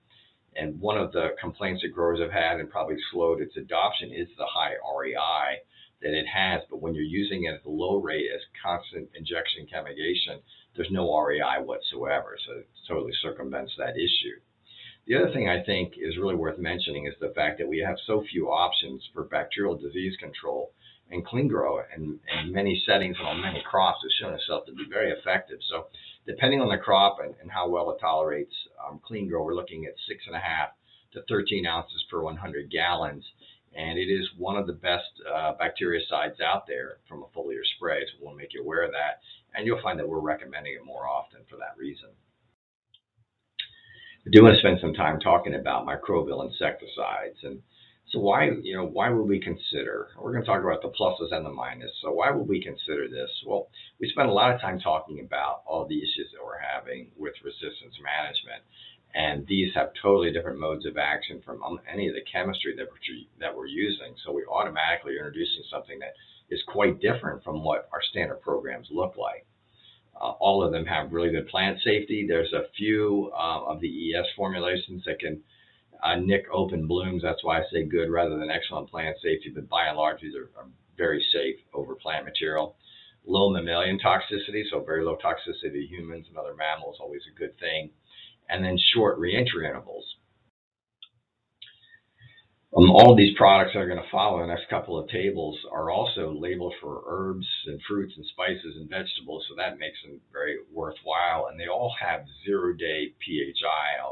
And one of the complaints that growers have had and probably slowed its adoption is the high REI that it has. But when you're using it at the low rate as constant injection chemigation, there's no REI whatsoever. So it totally circumvents that issue. The other thing I think is really worth mentioning is the fact that we have so few options for bacterial disease control, and clean grow in many settings and on many crops has shown itself to be very effective. So depending on the crop and how well it tolerates clean grow, we're looking at 6.5 to 13 ounces per 100 gallons. And it is one of the best bactericides out there from a foliar spray. So we want to make you aware of that. And you'll find that we're recommending it more often for that reason. I do want to spend some time talking about microbial insecticides. And so why would we consider, we're going to talk about the pluses and the minuses. So why would we consider this? Well, we spent a lot of time talking about all the issues that we're having with resistance management. And these have totally different modes of action from any of the chemistry that we're using. So we automatically are introducing something that is quite different from what our standard programs look like. All of them have really good plant safety. There's a few of the ES formulations that can nick open blooms. That's why I say good rather than excellent plant safety, but by and large, these are very safe over plant material. Low mammalian toxicity, so very low toxicity to humans and other mammals, always a good thing. And then short reentry intervals. All of these products that are going to follow in the next couple of tables are also labeled for herbs and fruits and spices and vegetables, so that makes them very worthwhile. And they all have 0-day PHI.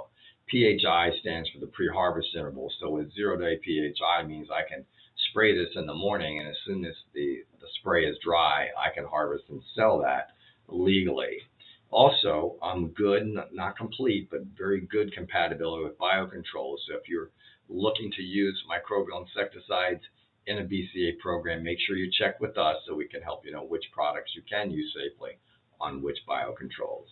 PHI stands for the pre-harvest interval. So with 0-day PHI means I can spray this in the morning, and as soon as the spray is dry, I can harvest and sell that legally. Also, good, not complete, but very good compatibility with biocontrols. So if you're looking to use microbial insecticides in a BCA program, make sure you check with us so we can help you know which products you can use safely on which biocontrols.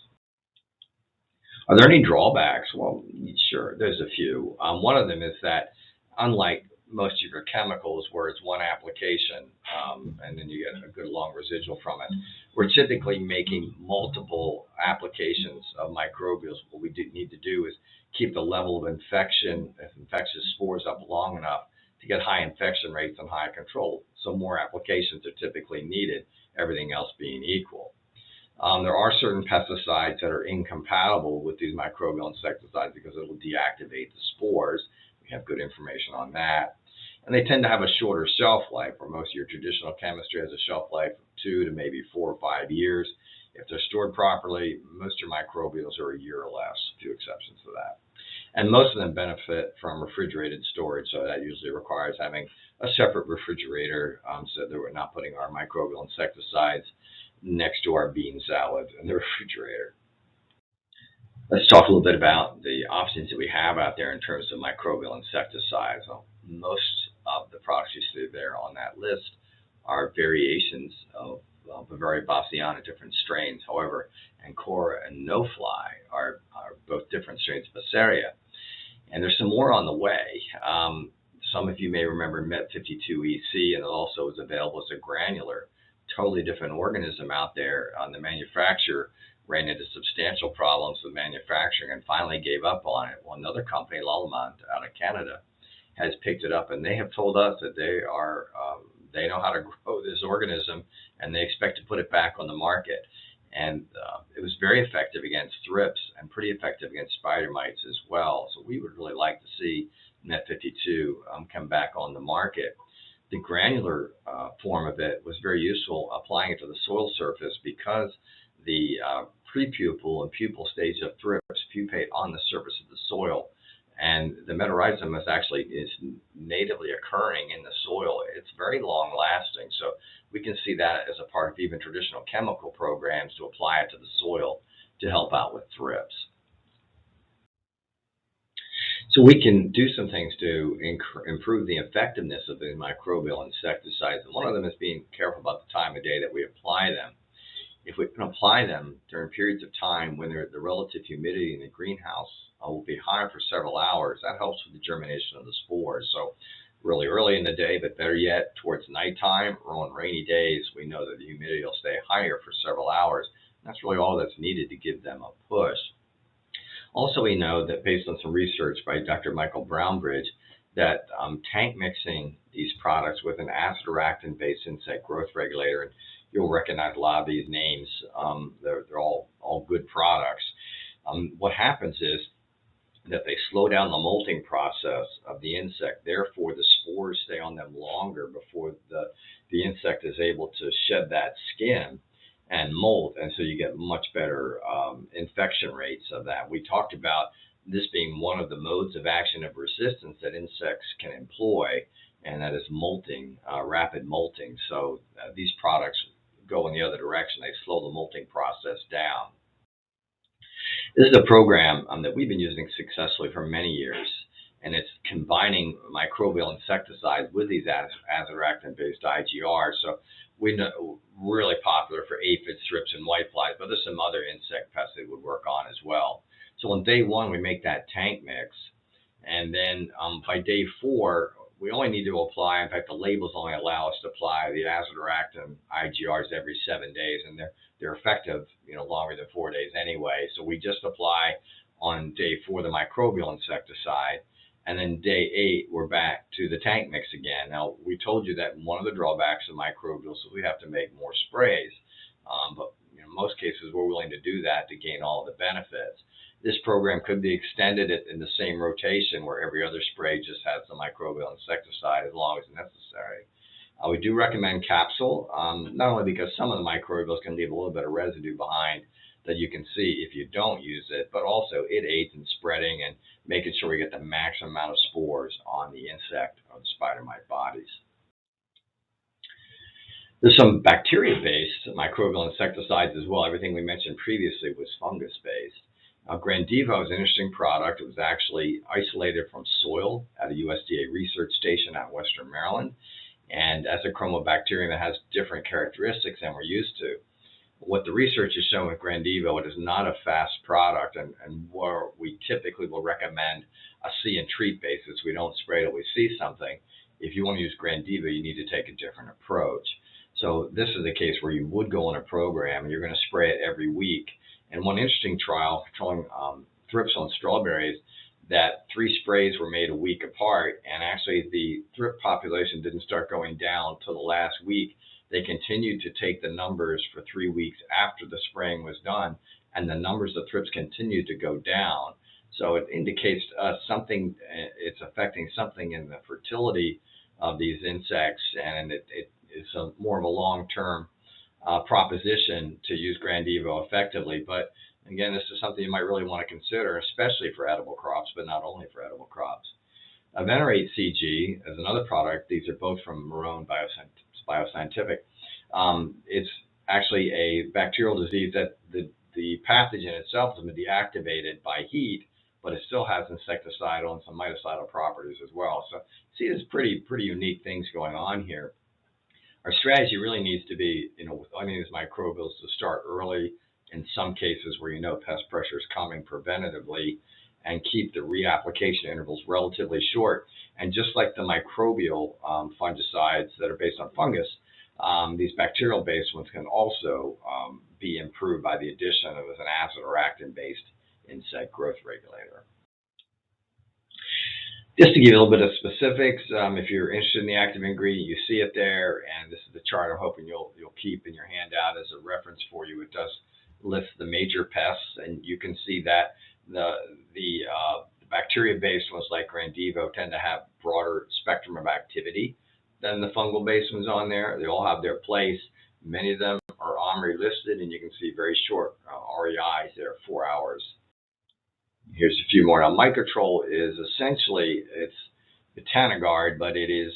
Are there any drawbacks? Well, sure, there's a few. One of them is that unlike most of your chemicals where it's one application and then you get a good long residual from it, we're typically making multiple applications of microbials. What we need to do is keep the level of infectious spores up long enough to get high infection rates and high control. So more applications are typically needed, everything else being equal. There are certain pesticides that are incompatible with these microbial insecticides because it will deactivate the spores. We have good information on that. And they tend to have a shorter shelf life, where most of your traditional chemistry has a shelf life of 2 to maybe 4 or 5 years. If they're stored properly, most of your microbials are a year or less, a few exceptions to that. And most of them benefit from refrigerated storage, so that usually requires having a separate refrigerator so that we're not putting our microbial insecticides next to our bean salad in the refrigerator. Let's talk a little bit about the options that we have out there in terms of microbial insecticides. Well, most of the products you see there on that list are variations of Bavaria bassiana, different strains. However, Ancora and No Fly are both different strains of Basaria. And there's some more on the way. Some of you may remember MET52EC, and it also is available as a granular, totally different organism out there. The manufacturer ran into substantial problems with manufacturing and finally gave up on it. Well, another company, Lallemand, out of Canada, has picked it up, and they have told us that they know how to grow this organism, and they expect to put it back on the market. And it was very effective against thrips and pretty effective against spider mites as well. So we would really like to see MET52 come back on the market. The granular form of it was very useful applying it to the soil surface because the prepupal and pupal stage of thrips pupate on the surface of the soil, and the metarrhizome is natively occurring in the soil. It's very long lasting, so we can see that as a part of even traditional chemical programs to apply it to the soil to help out with thrips. So we can do some things to improve the effectiveness of the microbial insecticides. And one of them is being careful about the time of day that we apply them. If we can apply them during periods of time when the relative humidity in the greenhouse will be high for several hours, that helps with the germination of the spores. So really early in the day, but better yet, towards nighttime or on rainy days, we know that the humidity will stay higher for several hours. That's really all that's needed to give them a push. Also, we know that based on some research by Dr. Michael Brownbridge, that tank mixing these products with an azadirachtin-based insect growth regulator, and you'll recognize a lot of these names, they're all good products. What happens is that they slow down the molting process of the insect. Therefore, the spores stay on them longer before the insect is able to shed that skin and molt. And so you get much better infection rates of that. We talked about this being one of the modes of action of resistance that insects can employ, and that is molting, rapid molting. So these products go in the other direction. They slow the molting process down. This is a program that we've been using successfully for many years, and it's combining microbial insecticides with these azadirachtin-based IGRs. So we know really popular for aphids, thrips, and whiteflies, but there's some other insect pests that would work on as well. So on day one, we make that tank mix, and then by day 4, we only need to apply. In fact, the labels only allow us to apply the azadirachtin IGRs every 7 days, and they're effective, longer than 4 days anyway. So we just apply on day 4 the microbial insecticide, and then day 8 we're back to the tank mix again. Now we told you that one of the drawbacks of microbials is we have to make more sprays, but in most cases we're willing to do that to gain all of the benefits. This program could be extended in the same rotation where every other spray just has the microbial insecticide as long as necessary. We do recommend capsule, not only because some of the microbials can leave a little bit of residue behind that you can see if you don't use it, but also it aids in spreading and making sure we get the maximum amount of spores on the insect or the spider mite bodies. There's some bacteria-based microbial insecticides as well. Everything we mentioned previously was fungus-based. Grandivo is an interesting product. It was actually isolated from soil at a USDA research station out in Western Maryland, and as a chromobacterium that has different characteristics than we're used to. What the research has shown with Grandivo, it is not a fast product, and where we typically will recommend a see and treat basis. We don't spray till we see something. If you want to use Grandivo, you need to take a different approach. So this is a case where you would go on a program and you're going to spray it every week. And one interesting trial controlling thrips on strawberries, that 3 sprays were made a week apart, and actually the thrip population didn't start going down till the last week. They continued to take the numbers for 3 weeks after the spraying was done, and the numbers of thrips continued to go down. So it indicates to us something, it's affecting something in the fertility of these insects, and it's more of a long-term proposition to use Grandivo effectively. But again, this is something you might really want to consider, especially for edible crops, but not only for edible crops. Venerate CG is another product. These are both from Marone Bioscientific. It's actually a bacterial disease that the pathogen itself has been deactivated by heat, but it still has insecticidal and some mitocidal properties as well. So see, there's pretty unique things going on here. Our strategy really needs to be, with any of these microbials, to start early in some cases where pest pressure is coming preventatively, and keep the reapplication intervals relatively short. And just like the microbial fungicides that are based on fungus, these bacterial-based ones can also be improved by the addition of an azadirachtin-based insect growth regulator. Just to give you a little bit of specifics, if you're interested in the active ingredient, you see it there, and this is the chart I'm hoping you'll keep in your handout as a reference for you. It does list the major pests, and you can see that the bacteria-based ones like Grandivo tend to have broader spectrum of activity than the fungal-based ones on there. They all have their place. Many of them are OMRI listed, and you can see very short REIs there, 4 hours. Here's a few more. Now, Microtrol is essentially, it's Botanigard, but it is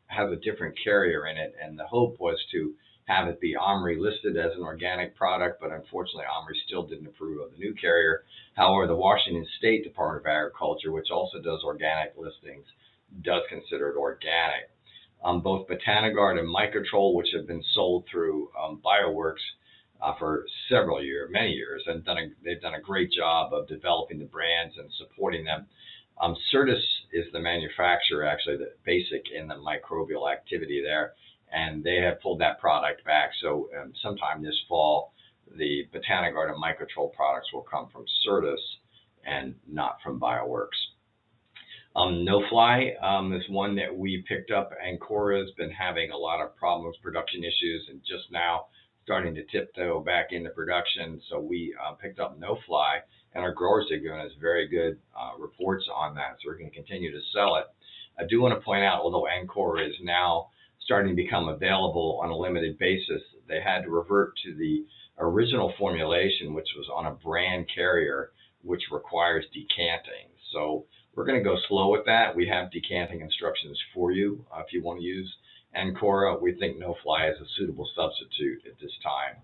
has a different carrier in it, and the hope was to have it be OMRI listed as an organic product, but unfortunately OMRI still didn't approve of the new carrier. However, the Washington State Department of Agriculture, which also does organic listings, does consider it organic. Both Botanigard and Mycotrol, which have been sold through Bioworks for many years, and they've done a great job of developing the brands and supporting them. Certus is the manufacturer, actually, the basic in the microbial activity there, and they have pulled that product back. So sometime this fall, the Botanigard and Mycotrol products will come from Certus and not from Bioworks. No Fly is one that we picked up. Ancora has been having a lot of problems, production issues, and just now starting to tiptoe back into production. So we picked up No Fly, and our growers are giving us very good reports on that. So we're going to continue to sell it. I do want to point out, although Ancora is now starting to become available on a limited basis, they had to revert to the original formulation, which was on a brand carrier, which requires decanting. So we're going to go slow with that. We have decanting instructions for you if you want to use Ancora. We think No Fly is a suitable substitute at this time.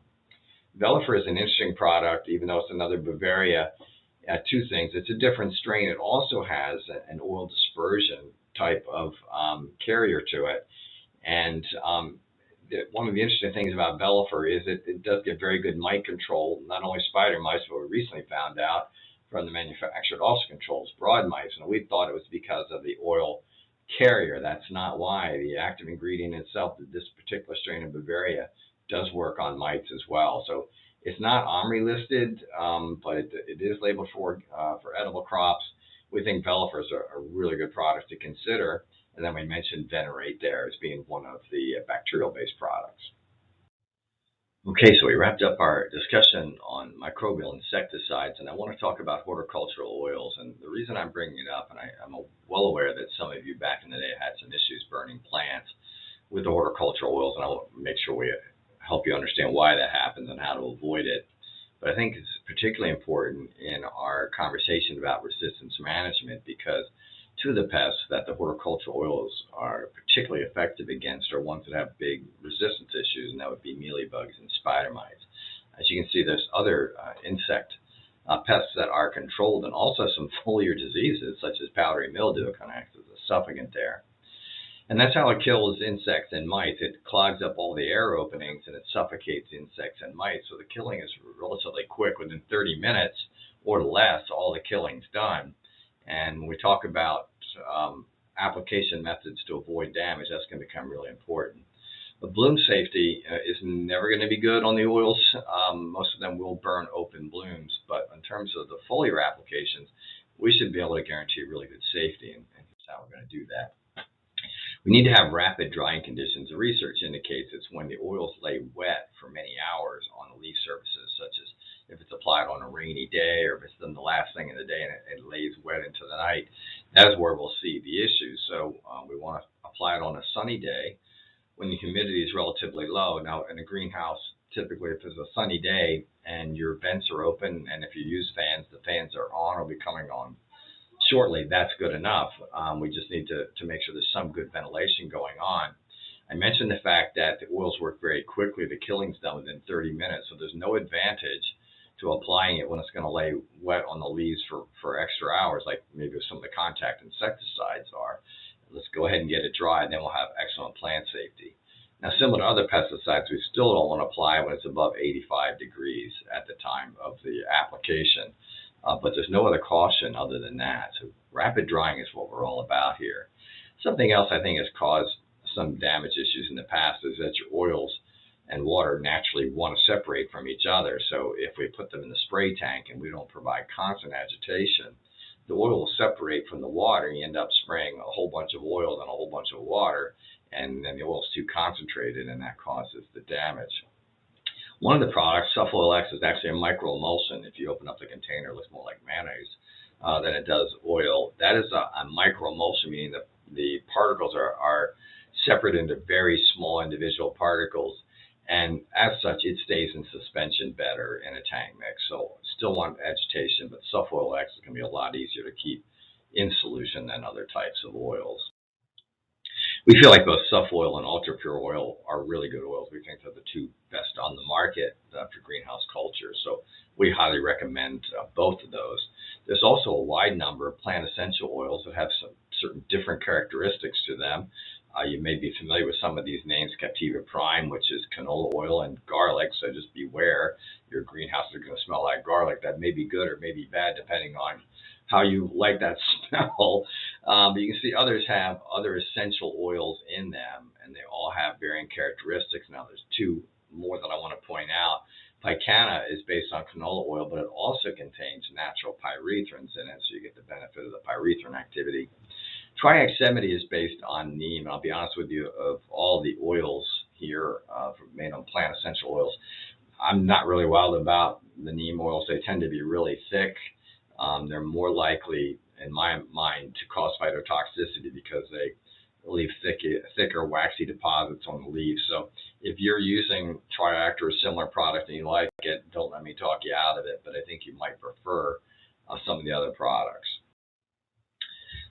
Velifer is an interesting product, even though it's another Bavaria. Two things. It's a different strain. It also has an oil dispersion type of carrier to it. And one of the interesting things about Velifer is it does get very good mite control, not only spider mites, but we recently found out from the manufacturer, it also controls broad mites. And we thought it was because of the oil carrier. That's not why. The active ingredient itself, this particular strain of Bavaria, does work on mites as well. So it's not OMRI listed, but it is labeled for edible crops. We think Velifer is a really good product to consider. And then we mentioned Venerate there as being one of the bacterial-based products. Okay, so we wrapped up our discussion on microbial insecticides, and I want to talk about horticultural oils. And the reason I'm bringing it up, and I'm well aware that some of you back in the day had some issues burning plants with the horticultural oils, and I want to make sure we help you understand why that happens and how to avoid it. But I think it's particularly important in our conversation about resistance management because two of the pests that the horticultural oils are particularly effective against are ones that have big resistance issues, and that would be mealybugs and spider mites. As you can see, there's other insect pests that are controlled, and also some foliar diseases such as powdery mildew can act as a suffocant there. And that's how it kills insects and mites. It clogs up all the air openings and it suffocates insects and mites. So the killing is relatively quick. Within 30 minutes or less, all the killing's done. And when we talk about application methods to avoid damage, that's going to become really important. But bloom safety is never going to be good on the oils. Most of them will burn open blooms. But in terms of the foliar applications, we should be able to guarantee really good safety. And here's how we're going to do that. We need to have rapid drying conditions. The research indicates it's when the oils lay wet for many hours on the leaf surfaces, such as if it's applied on a rainy day or if it's done the last thing in the day and it lays wet into the night. That's where we'll see the issue. So we want to apply it on a sunny day when the humidity is relatively low. Now, in a greenhouse, typically if it's a sunny day and your vents are open and if you use fans, the fans are on or will be coming on shortly, that's good enough. We just need to make sure there's some good ventilation going on. I mentioned the fact that the oils work very quickly. The killing's done within 30 minutes, so there's no advantage to applying it when it's going to lay wet on the leaves for extra hours, like maybe some of the contact insecticides are. Let's go ahead and get it dry, and then we'll have excellent plant safety. Now, similar to other pesticides, we still don't want to apply when it's above 85 degrees at the time of the application. But there's no other caution other than that. So rapid drying is what we're all about here. Something else I think has caused some damage issues in the past is that your oils and water naturally want to separate from each other. So if we put them in the spray tank and we don't provide constant agitation, the oil will separate from the water and you end up spraying a whole bunch of oil and a whole bunch of water, and then the oil is too concentrated and that causes the damage. One of the products, Sulfoil X, is actually a microemulsion. If you open up the container, it looks more like mayonnaise than it does oil. That is a microemulsion, meaning that the particles are separate into very small individual particles. And as such, it stays in suspension better in a tank mix. So still want agitation, but Sulfoil X is going to be a lot easier to keep in solution than other types of oils. We feel like both Suff Oil and Ultra Pure Oil are really good oils. We think they're the two best on the market for greenhouse culture. So we highly recommend both of those. There's also a wide number of plant essential oils that have some certain different characteristics to them. You may be familiar with some of these names: Captiva Prime, which is canola oil, and garlic. So just beware, your greenhouse is going to smell like garlic. That may be good or may be bad depending on how you like that smell. But you can see others have other essential oils in them, and they all have varying characteristics. Now, there's two more that I want to point out. Picana is based on canola oil, but it also contains natural pyrethrins in it, so you get the benefit of the pyrethrin activity. Triax 70 is based on neem. I'll be honest with you, of all the oils here made on plant essential oils, I'm not really wild about the neem oils. They tend to be really thick. They're more likely, in my mind, to cause phytotoxicity because they leave thicker, waxy deposits on the leaves. So if you're using Triact or a similar product and you like it, don't let me talk you out of it, but I think you might prefer some of the other products.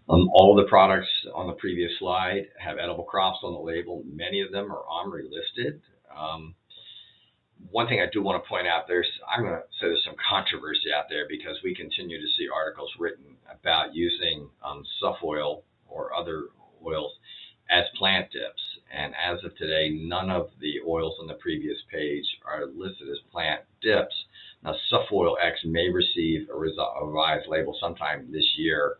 All the products on the previous slide have edible crops on the label. Many of them are OMRI listed. One thing I do want to point out, I'm going to say there's some controversy out there because we continue to see articles written about using Suff oil or other oils as plant dips. And as of today, none of the oils on the previous page are listed as plant dips. Now, Suff Oil X may receive a revised label sometime this year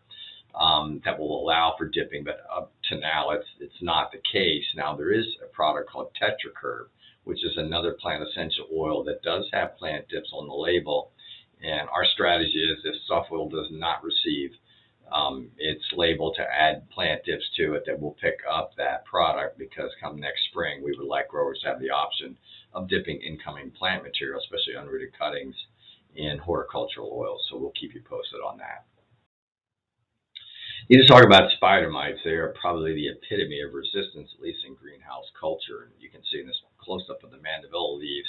that will allow for dipping, but up to now, it's not the case. Now, there is a product called TetraCurve, which is another plant essential oil that does have plant dips on the label. And our strategy is if Suff Oil does not receive its label to add plant dips to it, that we'll pick up that product, because come next spring, we would like growers to have the option of dipping incoming plant material, especially unrooted cuttings, in horticultural oils. So we'll keep you posted on that. You just talk about spider mites. They are probably the epitome of resistance, at least in greenhouse culture. And you can see in this close-up of the mandevilla leaves,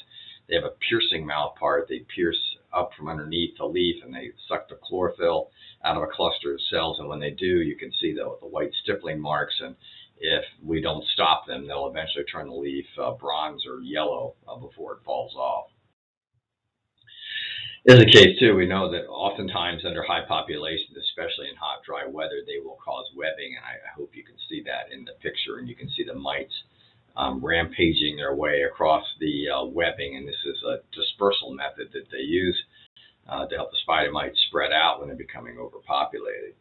they have a piercing mouth part. They pierce up from underneath the leaf, and they suck the chlorophyll out of a cluster of cells. And when they do, you can see the white stippling marks. And if we don't stop them, they'll eventually turn the leaf bronze or yellow before it falls off. As a case, too, we know that oftentimes under high populations, especially in hot, dry weather, they will cause webbing. And I hope you can see that in the picture, and you can see the mites rampaging their way across the webbing. And this is a dispersal method that they use to help the spider mites spread out when they're becoming overpopulated.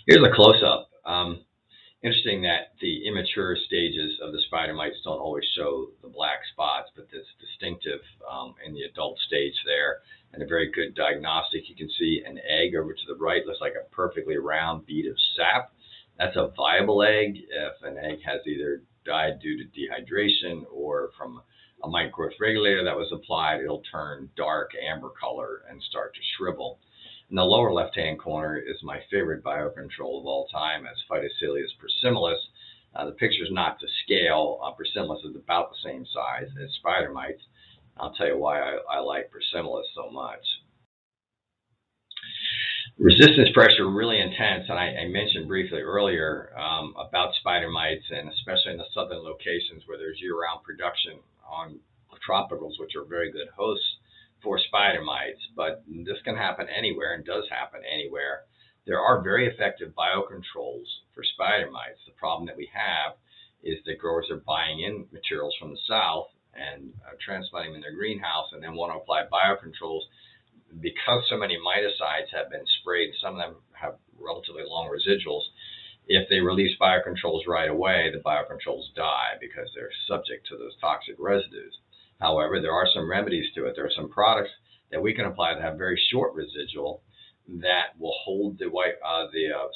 Here's a close-up. Interesting that the immature stages of the spider mites don't always show the black spots, but it's distinctive in the adult stage there, and a very good diagnostic. You can see an egg over to the right, looks like a perfectly round bead of sap. That's a viable egg. If an egg has either died due to dehydration or from a mite growth regulator that was applied, it'll turn dark amber color and start to shrivel. In the lower left-hand corner is my favorite biocontrol of all time, as Phytocilius persimilis. The picture is not to scale. Persimilis is about the same size as spider mites. I'll tell you why I like persimilis so much. Resistance pressure really intense, and I mentioned briefly earlier about spider mites, and especially in the southern locations where there's year-round production on tropicals, which are very good hosts for spider mites, but this can happen anywhere and does happen anywhere. There are very effective biocontrols for spider mites. The problem that we have is that growers are buying in materials from the south and transplanting them in their greenhouse, and then want to apply biocontrols. Because so many miticides have been sprayed, some of them have relatively long residuals. If they release biocontrols right away, the biocontrols die because they're subject to those toxic residues. However, there are some remedies to it. There are some products that we can apply that have very short residual that will hold the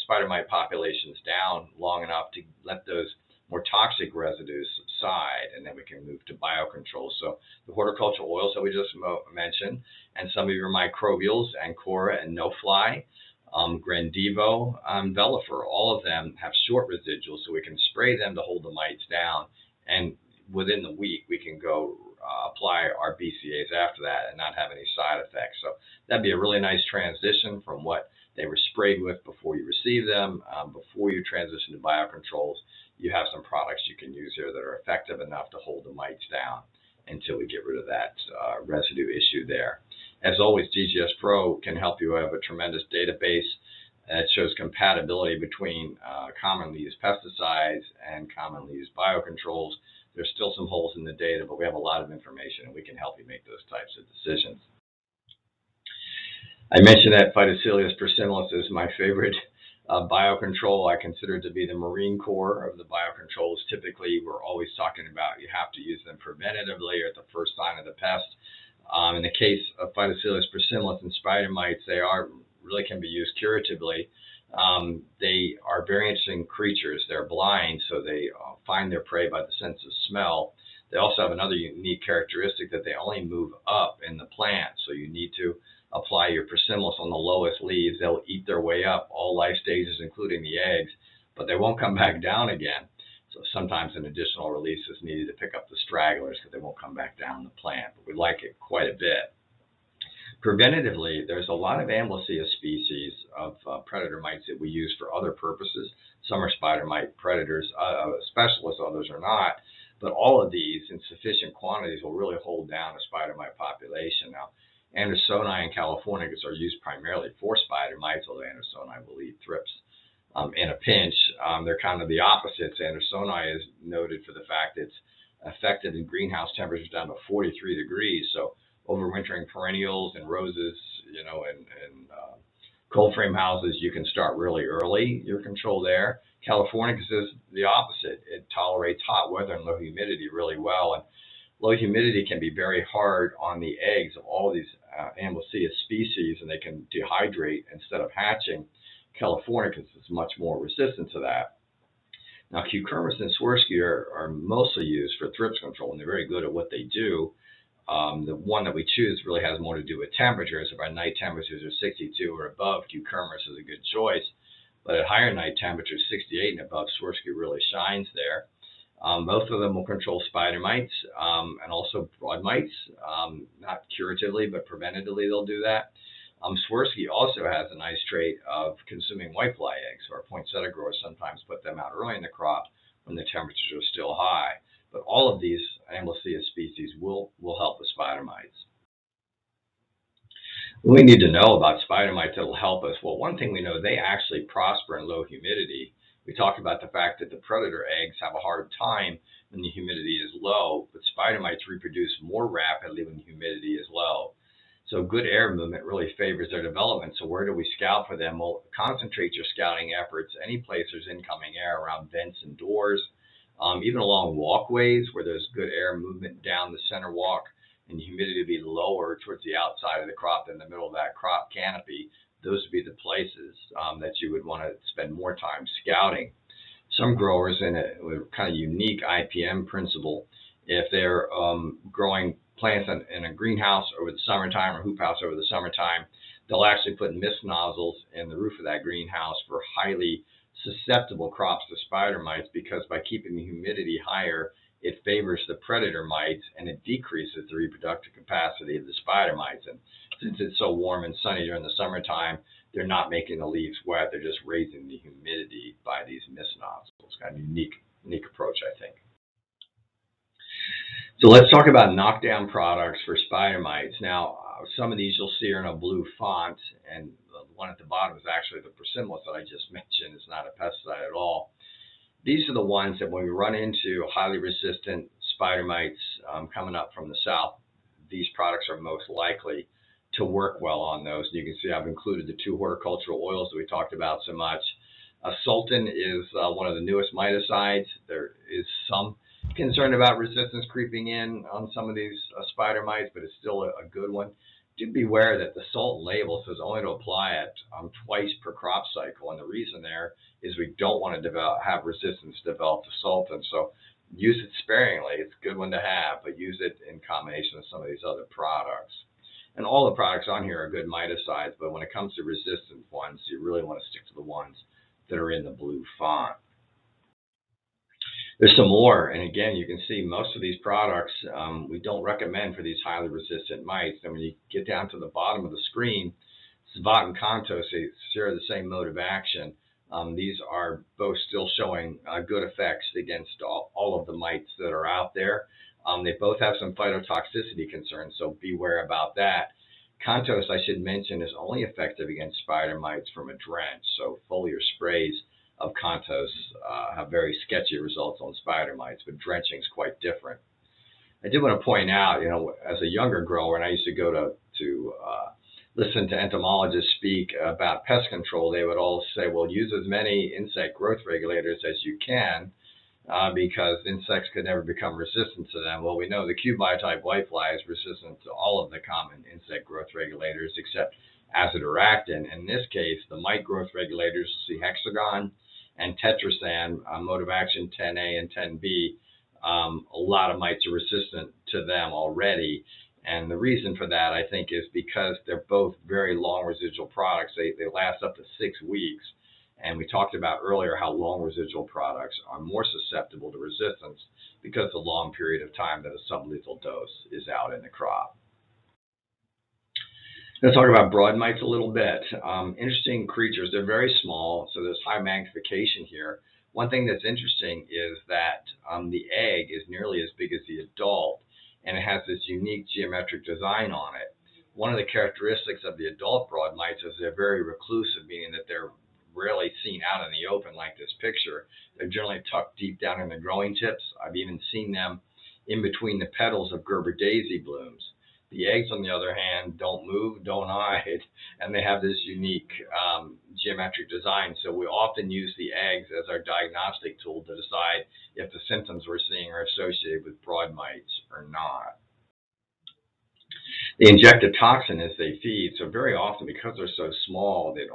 spider mite populations down long enough to let those more toxic residues subside, and then we can move to biocontrol. So the horticultural oils that we just mentioned, and some of your microbials, Ancora and No Fly, Grandivo, Velifer, all of them have short residuals, so we can spray them to hold the mites down, and within the week we can go apply our BCAs after that and not have any side effects. So that'd be a really nice transition from what they were sprayed with before you receive them. Before you transition to biocontrols, you have some products you can use here that are effective enough to hold the mites down until we get rid of that residue issue there. As always, DGS Pro can help you have a tremendous database that shows compatibility between commonly used pesticides and commonly used biocontrols. There's still some holes in the data, but we have a lot of information, and we can help you make those types of decisions. I mentioned that Phytocilius persimilis is my favorite biocontrol. I consider it to be the Marine Corps of the biocontrols. Typically, we're always talking about you have to use them preventatively or at the first sign of the pest. In the case of Phytocilius persimilis and spider mites, they really can be used curatively. They are very interesting creatures. They're blind, so they find their prey by the sense of smell. They also have another unique characteristic that they only move up in the plant, so you need to apply your persimilis on the lowest leaves. They'll eat their way up all life stages, including the eggs, but they won't come back down again. So sometimes an additional release is needed to pick up the stragglers because they won't come back down the plant, but we like it quite a bit. Preventatively, there's a lot of Amblysia species of predator mites that we use for other purposes. Some are spider mite predators, specialists, others are not. But all of these in sufficient quantities will really hold down a spider mite population. Now, Andersoni and Californicus are used primarily for spider mites, although Andersoni will eat thrips in a pinch. They're kind of the opposites. Andersoni is noted for the fact it's effective in greenhouse temperatures down to 43 degrees. So overwintering perennials and roses, and cold frame houses, you can start really early your control there. Californicus is the opposite. It tolerates hot weather and low humidity really well. And low humidity can be very hard on the eggs of all of these Amblysia species, and they can dehydrate instead of hatching. Californicus is much more resistant to that. Now, Cucurbits and Swirsky are mostly used for thrips control, and they're very good at what they do. The one that we choose really has more to do with temperatures. If our night temperatures are 62 or above, Cucurbits is a good choice. But at higher night temperatures, 68 and above, Swirsky really shines there. Both of them will control spider mites and also broad mites, not curatively, but preventatively they'll do that. Swirsky also has a nice trait of consuming whitefly eggs. So our poinsettia growers sometimes put them out early in the crop when the temperatures are still high. But all of these Amblysia species will help with spider mites. What we need to know about spider mites that will help us, well, one thing we know, they actually prosper in low humidity. We talked about the fact that the predator eggs have a hard time when the humidity is low, but spider mites reproduce more rapidly when the humidity is low. So good air movement really favors their development. So where do we scout for them? Well, concentrate your scouting efforts any place there's incoming air, around vents and doors, even along walkways where there's good air movement down the center walk and the humidity will be lower towards the outside of the crop than the middle of that crop canopy. Those would be the places that you would want to spend more time scouting. Some growers in a kind of unique IPM principle, if they're growing plants in a greenhouse over the summertime or hoop house over the summertime, they'll actually put mist nozzles in the roof of that greenhouse for highly susceptible crops to spider mites, because by keeping the humidity higher, it favors the predator mites and it decreases the reproductive capacity of the spider mites. And since it's so warm and sunny during the summertime, they're not making the leaves wet, they're just raising the humidity by these mist nozzles. Kind of unique approach, I think. So let's talk about knockdown products for spider mites. Now, some of these you'll see are in a blue font, and the one at the bottom is actually the persimilis that I just mentioned. It's not a pesticide at all. These are the ones that when we run into highly resistant spider mites coming up from the south, these products are most likely to work well on those. And you can see I've included the two horticultural oils that we talked about so much. Sultan is one of the newest miticides. There is some concern about resistance creeping in on some of these spider mites, but it's still a good one. Do beware that the Sultan label says only to apply it twice per crop cycle, and the reason there is we don't want to have resistance develop to Sultan. So use it sparingly. It's a good one to have, but use it in combination with some of these other products. And all the products on here are good miticides, but when it comes to resistant ones, you really want to stick to the ones that are in the blue font. There's some more, and again, you can see most of these products we don't recommend for these highly resistant mites. And when you get down to the bottom of the screen, Savat and Contos, they share the same mode of action. These are both still showing good effects against all of the mites that are out there. They both have some phytotoxicity concerns, so beware about that. Contos, I should mention, is only effective against spider mites from a drench, so foliar sprays of Contos have very sketchy results on spider mites, but drenching is quite different. I did want to point out, as a younger grower, and I used to go to listen to entomologists speak about pest control, they would all say, well, use as many insect growth regulators as you can because insects could never become resistant to them. Well, we know the cubite type whitefly is resistant to all of the common insect growth regulators except azadirachtin. In this case, the mite growth regulators, see hexagon and tetrasan, mode of action 10A and 10B. A lot of mites are resistant to them already. And the reason for that, I think, is because they're both very long residual products. They last up to 6 weeks. And we talked about earlier how long residual products are more susceptible to resistance because of the long period of time that a sublethal dose is out in the crop. Let's talk about broad mites a little bit. Interesting creatures. They're very small, so there's high magnification here. One thing that's interesting is that the egg is nearly as big as the adult, and it has this unique geometric design on it. One of the characteristics of the adult broad mites is they're very reclusive, meaning that they're rarely seen out in the open like this picture. They're generally tucked deep down in the growing tips. I've even seen them in between the petals of Gerber daisy blooms. The eggs, on the other hand, don't move, don't hide, and they have this unique geometric design. So we often use the eggs as our diagnostic tool to decide if the symptoms we're seeing are associated with broad mites or not. They inject a toxin as they feed, so very often, because they're so small, they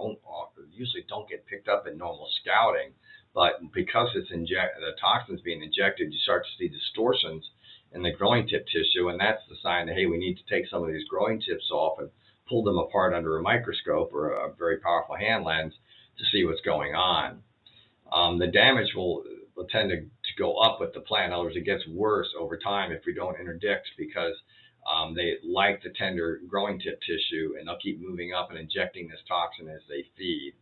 usually don't get picked up in normal scouting. But because the toxin's being injected, you start to see distortions in the growing tip tissue, and that's the sign that, hey, we need to take some of these growing tips off and pull them apart under a microscope or a very powerful hand lens to see what's going on. The damage will tend to go up with the plant. In other words, it gets worse over time if we don't interdict because they like the tender growing tip tissue, and they'll keep moving up and injecting this toxin as they feed.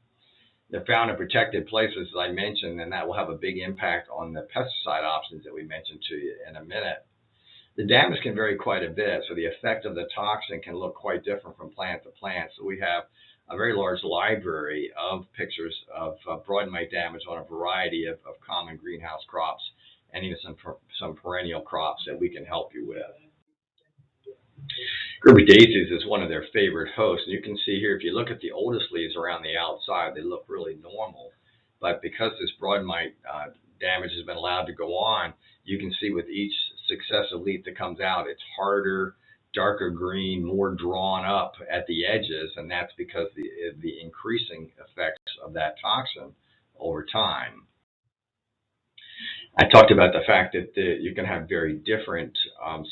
They're found in protected places, as I mentioned, and that will have a big impact on the pesticide options that we mentioned to you in a minute. The damage can vary quite a bit, so the effect of the toxin can look quite different from plant to plant. So we have a very large library of pictures of broad mite damage on a variety of common greenhouse crops and even some perennial crops that we can help you with. Gerber daisies is one of their favorite hosts. And you can see here, if you look at the oldest leaves around the outside, they look really normal. But because this broad mite damage has been allowed to go on, you can see with each successive leaf that comes out, it's harder, darker green, more drawn up at the edges, and that's because the increasing effects of that toxin over time. I talked about the fact that you can have very different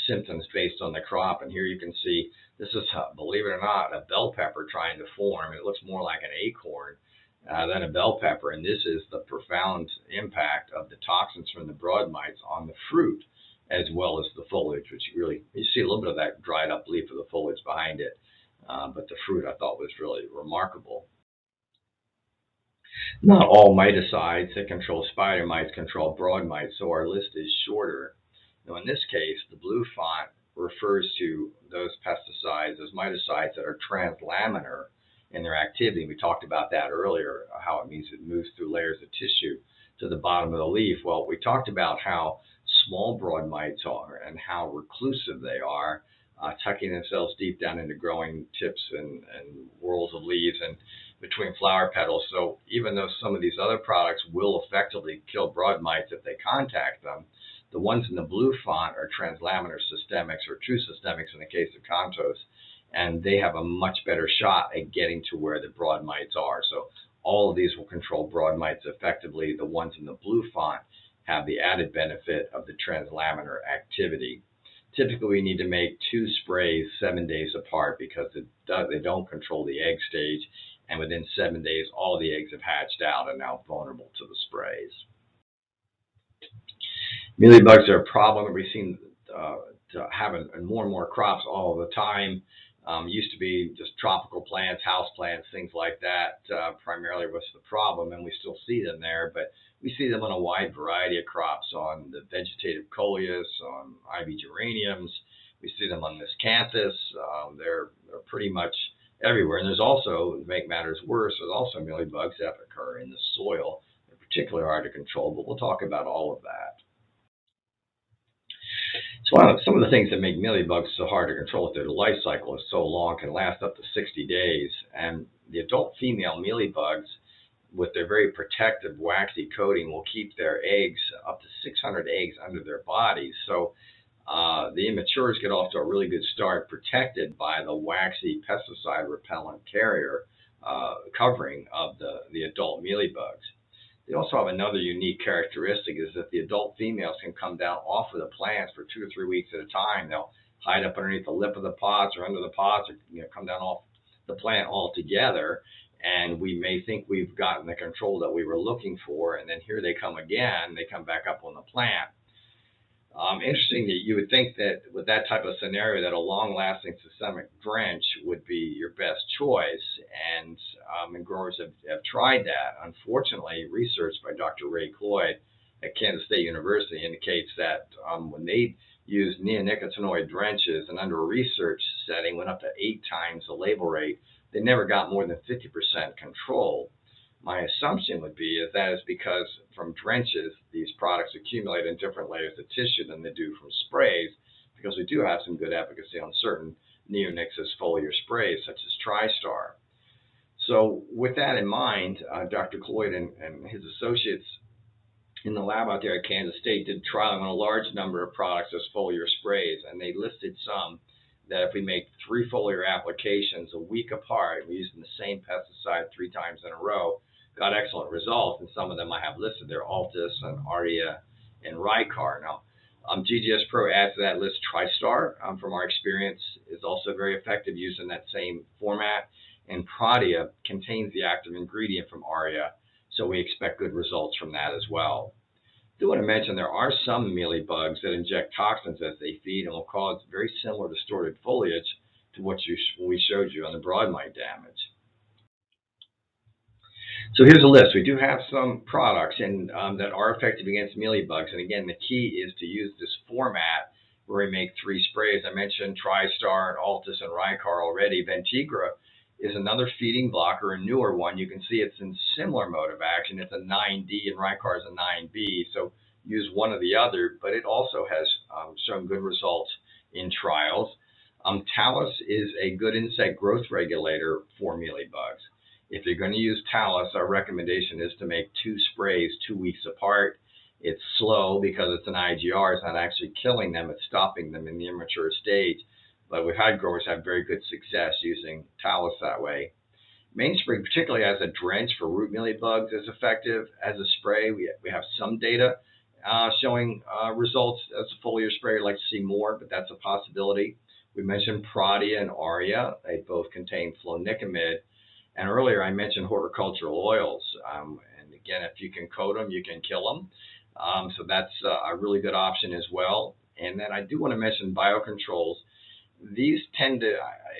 symptoms based on the crop, and here you can see this is, believe it or not, a bell pepper trying to form. It looks more like an acorn than a bell pepper, and this is the profound impact of the toxins from the broad mites on the fruit as well as the foliage, which you see a little bit of that dried up leaf of the foliage behind it, but the fruit I thought was really remarkable. Not all miticides that control spider mites control broad mites, so our list is shorter. Now, in this case, the blue font refers to those pesticides, those miticides that are translaminar in their activity. We talked about that earlier, how it means it moves through layers of tissue to the bottom of the leaf. Well, we talked about how small broad mites are and how reclusive they are, tucking themselves deep down into growing tips and whorls of leaves and between flower petals. So even though some of these other products will effectively kill broad mites if they contact them, the ones in the blue font are translaminar systemics, or true systemics in the case of Contos, and they have a much better shot at getting to where the broad mites are. So all of these will control broad mites effectively. The ones in the blue font have the added benefit of the translaminar activity. Typically, we need to make 2 sprays 7 days apart because they don't control the egg stage, and within 7 days, all the eggs have hatched out and now vulnerable to the sprays. Mealybugs are a problem that we've seen to have in more and more crops all the time. Used to be just tropical plants, house plants, things like that, primarily was the problem, and we still see them there, but we see them on a wide variety of crops, on the vegetative coleus, on ivy geraniums. We see them on miscanthus. They're pretty much everywhere. And there's also, to make matters worse, there's also mealybugs that occur in the soil. They're particularly hard to control, but we'll talk about all of that. So some of the things that make mealybugs so hard to control is their life cycle is so long, can last up to 60 days. And the adult female mealybugs, with their very protective waxy coating, will keep their eggs, up to 600 eggs, under their bodies. So the immatures get off to a really good start, protected by the waxy pesticide repellent carrier covering of the adult mealybugs. They also have another unique characteristic, is that the adult females can come down off of the plants for 2 or 3 weeks at a time. They'll hide up underneath the lip of the pots or under the pots, or come down off the plant altogether. And we may think we've gotten the control that we were looking for, and then here they come again. They come back up on the plant. Interesting that you would think that with that type of scenario, that a long-lasting systemic drench would be your best choice, and growers have tried that. Unfortunately, research by Dr. Ray Cloyd at Kansas State University indicates that when they used neonicotinoid drenches, and under a research setting went up to 8 times the label rate, they never got more than 50% control. My assumption would be that is because from drenches, these products accumulate in different layers of tissue than they do from sprays, because we do have some good efficacy on certain neonics foliar sprays, such as TriStar. So with that in mind, Dr. Cloyd and his associates in the lab out there at Kansas State did trialing on a large number of products as foliar sprays, and they listed some that if we make 3 foliar applications a week apart, we're using the same pesticide 3 times in a row, got excellent results. And some of them I have listed there: Altus and Aria and Rycar. Now, GGS Pro adds to that list TriStar, from our experience, is also very effective using that same format. And Prodia contains the active ingredient from Aria, so we expect good results from that as well. I do want to mention there are some mealybugs that inject toxins as they feed and will cause very similar distorted foliage to what we showed you on the broadmite damage. So here's a list. We do have some products that are effective against mealybugs. And again, the key is to use this format where we make 3 sprays. I mentioned TriStar, Altus, and Rycar already. Ventigra is another feeding blocker, a newer one. You can see it's in similar mode of action. It's a 9D and Rycar is a 9B. So use one or the other, but it also has shown good results in trials. Talus is a good insect growth regulator for mealybugs. If you're going to use Talus, our recommendation is to make 2 sprays 2 weeks apart. It's slow because it's an IGR. It's not actually killing them. It's stopping them in the immature stage. But we've had growers have very good success using Talus that way. Mainspring, particularly as a drench for root mealybugs, is effective. As a spray, we have some data showing results as a foliar spray. I'd like to see more, but that's a possibility. We mentioned Prodia and Aria. They both contain flunicimid. And earlier I mentioned horticultural oils. And again, if you can coat them, you can kill them. So that's a really good option as well. And then I do want to mention biocontrols. These tend to,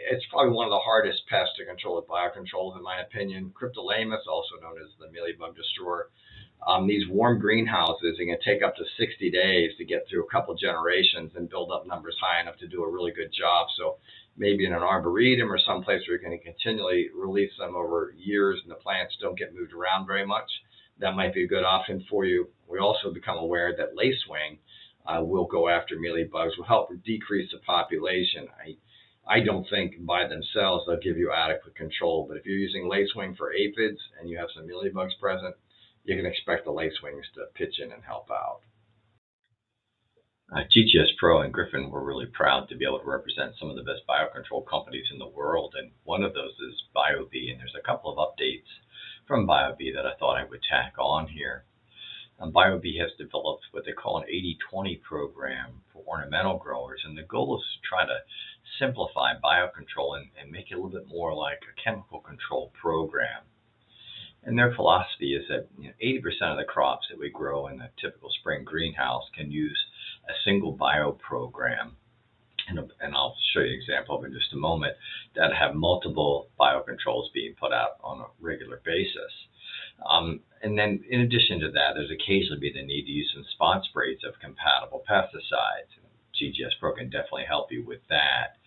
it's probably one of the hardest pests to control with biocontrols, in my opinion. Cryptolaemus, also known as the mealybug destroyer. These warm greenhouses, it can take up to 60 days to get through a couple generations and build up numbers high enough to do a really good job. So maybe in an arboretum or someplace where you can continually release them over years and the plants don't get moved around very much, that might be a good option for you. We also become aware that lacewing will go after mealybugs, will help decrease the population. I don't think by themselves they'll give you adequate control, but if you're using lacewing for aphids and you have some mealybugs present, you can expect the lacewings to pitch in and help out. GGS Pro and Griffin were really proud to be able to represent some of the best biocontrol companies in the world, and one of those is BioBee, and there's a couple of updates from BioBee that I thought I would tack on here. BioBee has developed what they call an 80-20 program for ornamental growers, and the goal is to try to simplify biocontrol and make it a little bit more like a chemical control program. And their philosophy is that 80% of the crops that we grow in a typical spring greenhouse can use a single bio program. and I'll show you an example of it in just a moment, that have multiple biocontrols being put out on a regular basis. And then in addition to that, there's occasionally be the need to use some spot sprays of compatible pesticides. GGS Pro can definitely help you with that.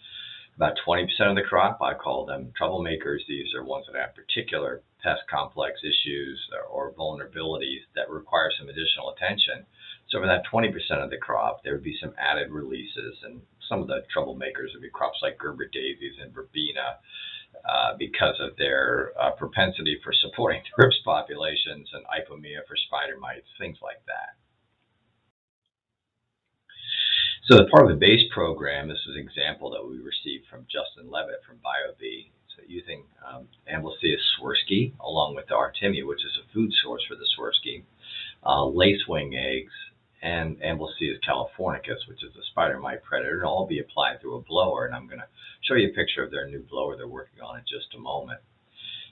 About 20% of the crop, I call them troublemakers. These are ones that have particular pest complex issues or vulnerabilities that require some additional attention. So for that 20% of the crop, there would be some added releases, and some of the troublemakers would be crops like Gerber daisies and verbena, because of their propensity for supporting thrips populations, and ipomea for spider mites, things like that. So the part of the base program, this is an example that we received from Justin Levitt from BioV. So using Amblyseius swirsky along with the Artemia, which is a food source for the swirsky, lacewing eggs, and Amblyseius californicus, which is a spider mite predator, and all be applied through a blower. And I'm going to show you a picture of their new blower they're working on in just a moment.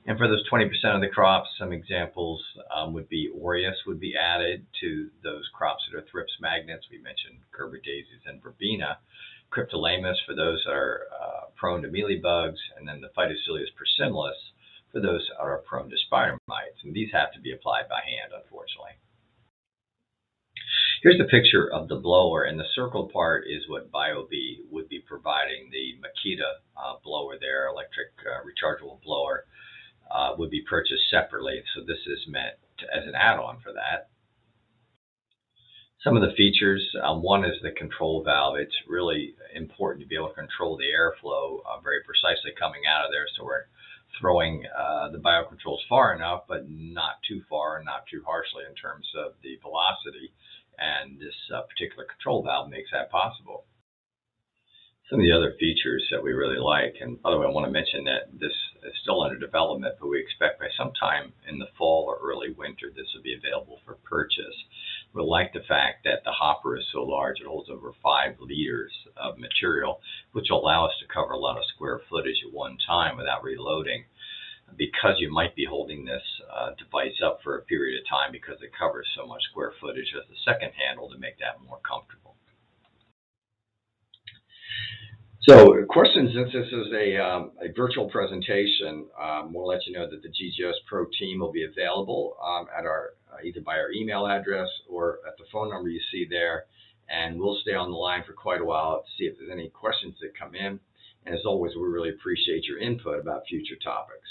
And for those 20% of the crops, some examples would be Aureus would be added to those crops that are thrips magnets. We mentioned Gerber daisies and verbena. Cryptolaemus for those that are prone to mealybugs, and then the Phytocilius persimilis for those that are prone to spider mites. And these have to be applied by hand, unfortunately. Here's a picture of the blower, and the circled part is what BioV would be providing. The Makita blower there, electric rechargeable blower, would be purchased separately. So this is meant as an add-on for that. Some of the features, one is the control valve. It's really important to be able to control the airflow very precisely coming out of there, so we're throwing the biocontrols far enough, but not too far and not too harshly in terms of the velocity. And this particular control valve makes that possible. Some of the other features that we really like, and by the way, I want to mention that this is still under development, but we expect by sometime in the fall or early winter this will be available for purchase. We like the fact that the hopper is so large, it holds over 5 liters of material, which will allow us to cover a lot of square footage at one time without reloading. Because you might be holding this device up for a period of time because it covers so much square footage, as a second handle to make that more comfortable. So, questions, since this is a virtual presentation, we'll let you know that the GGS Pro team will be available at our either by our email address or at the phone number you see there, and we'll stay on the line for quite a while to see if there's any questions that come in. And as always, we really appreciate your input about future topics.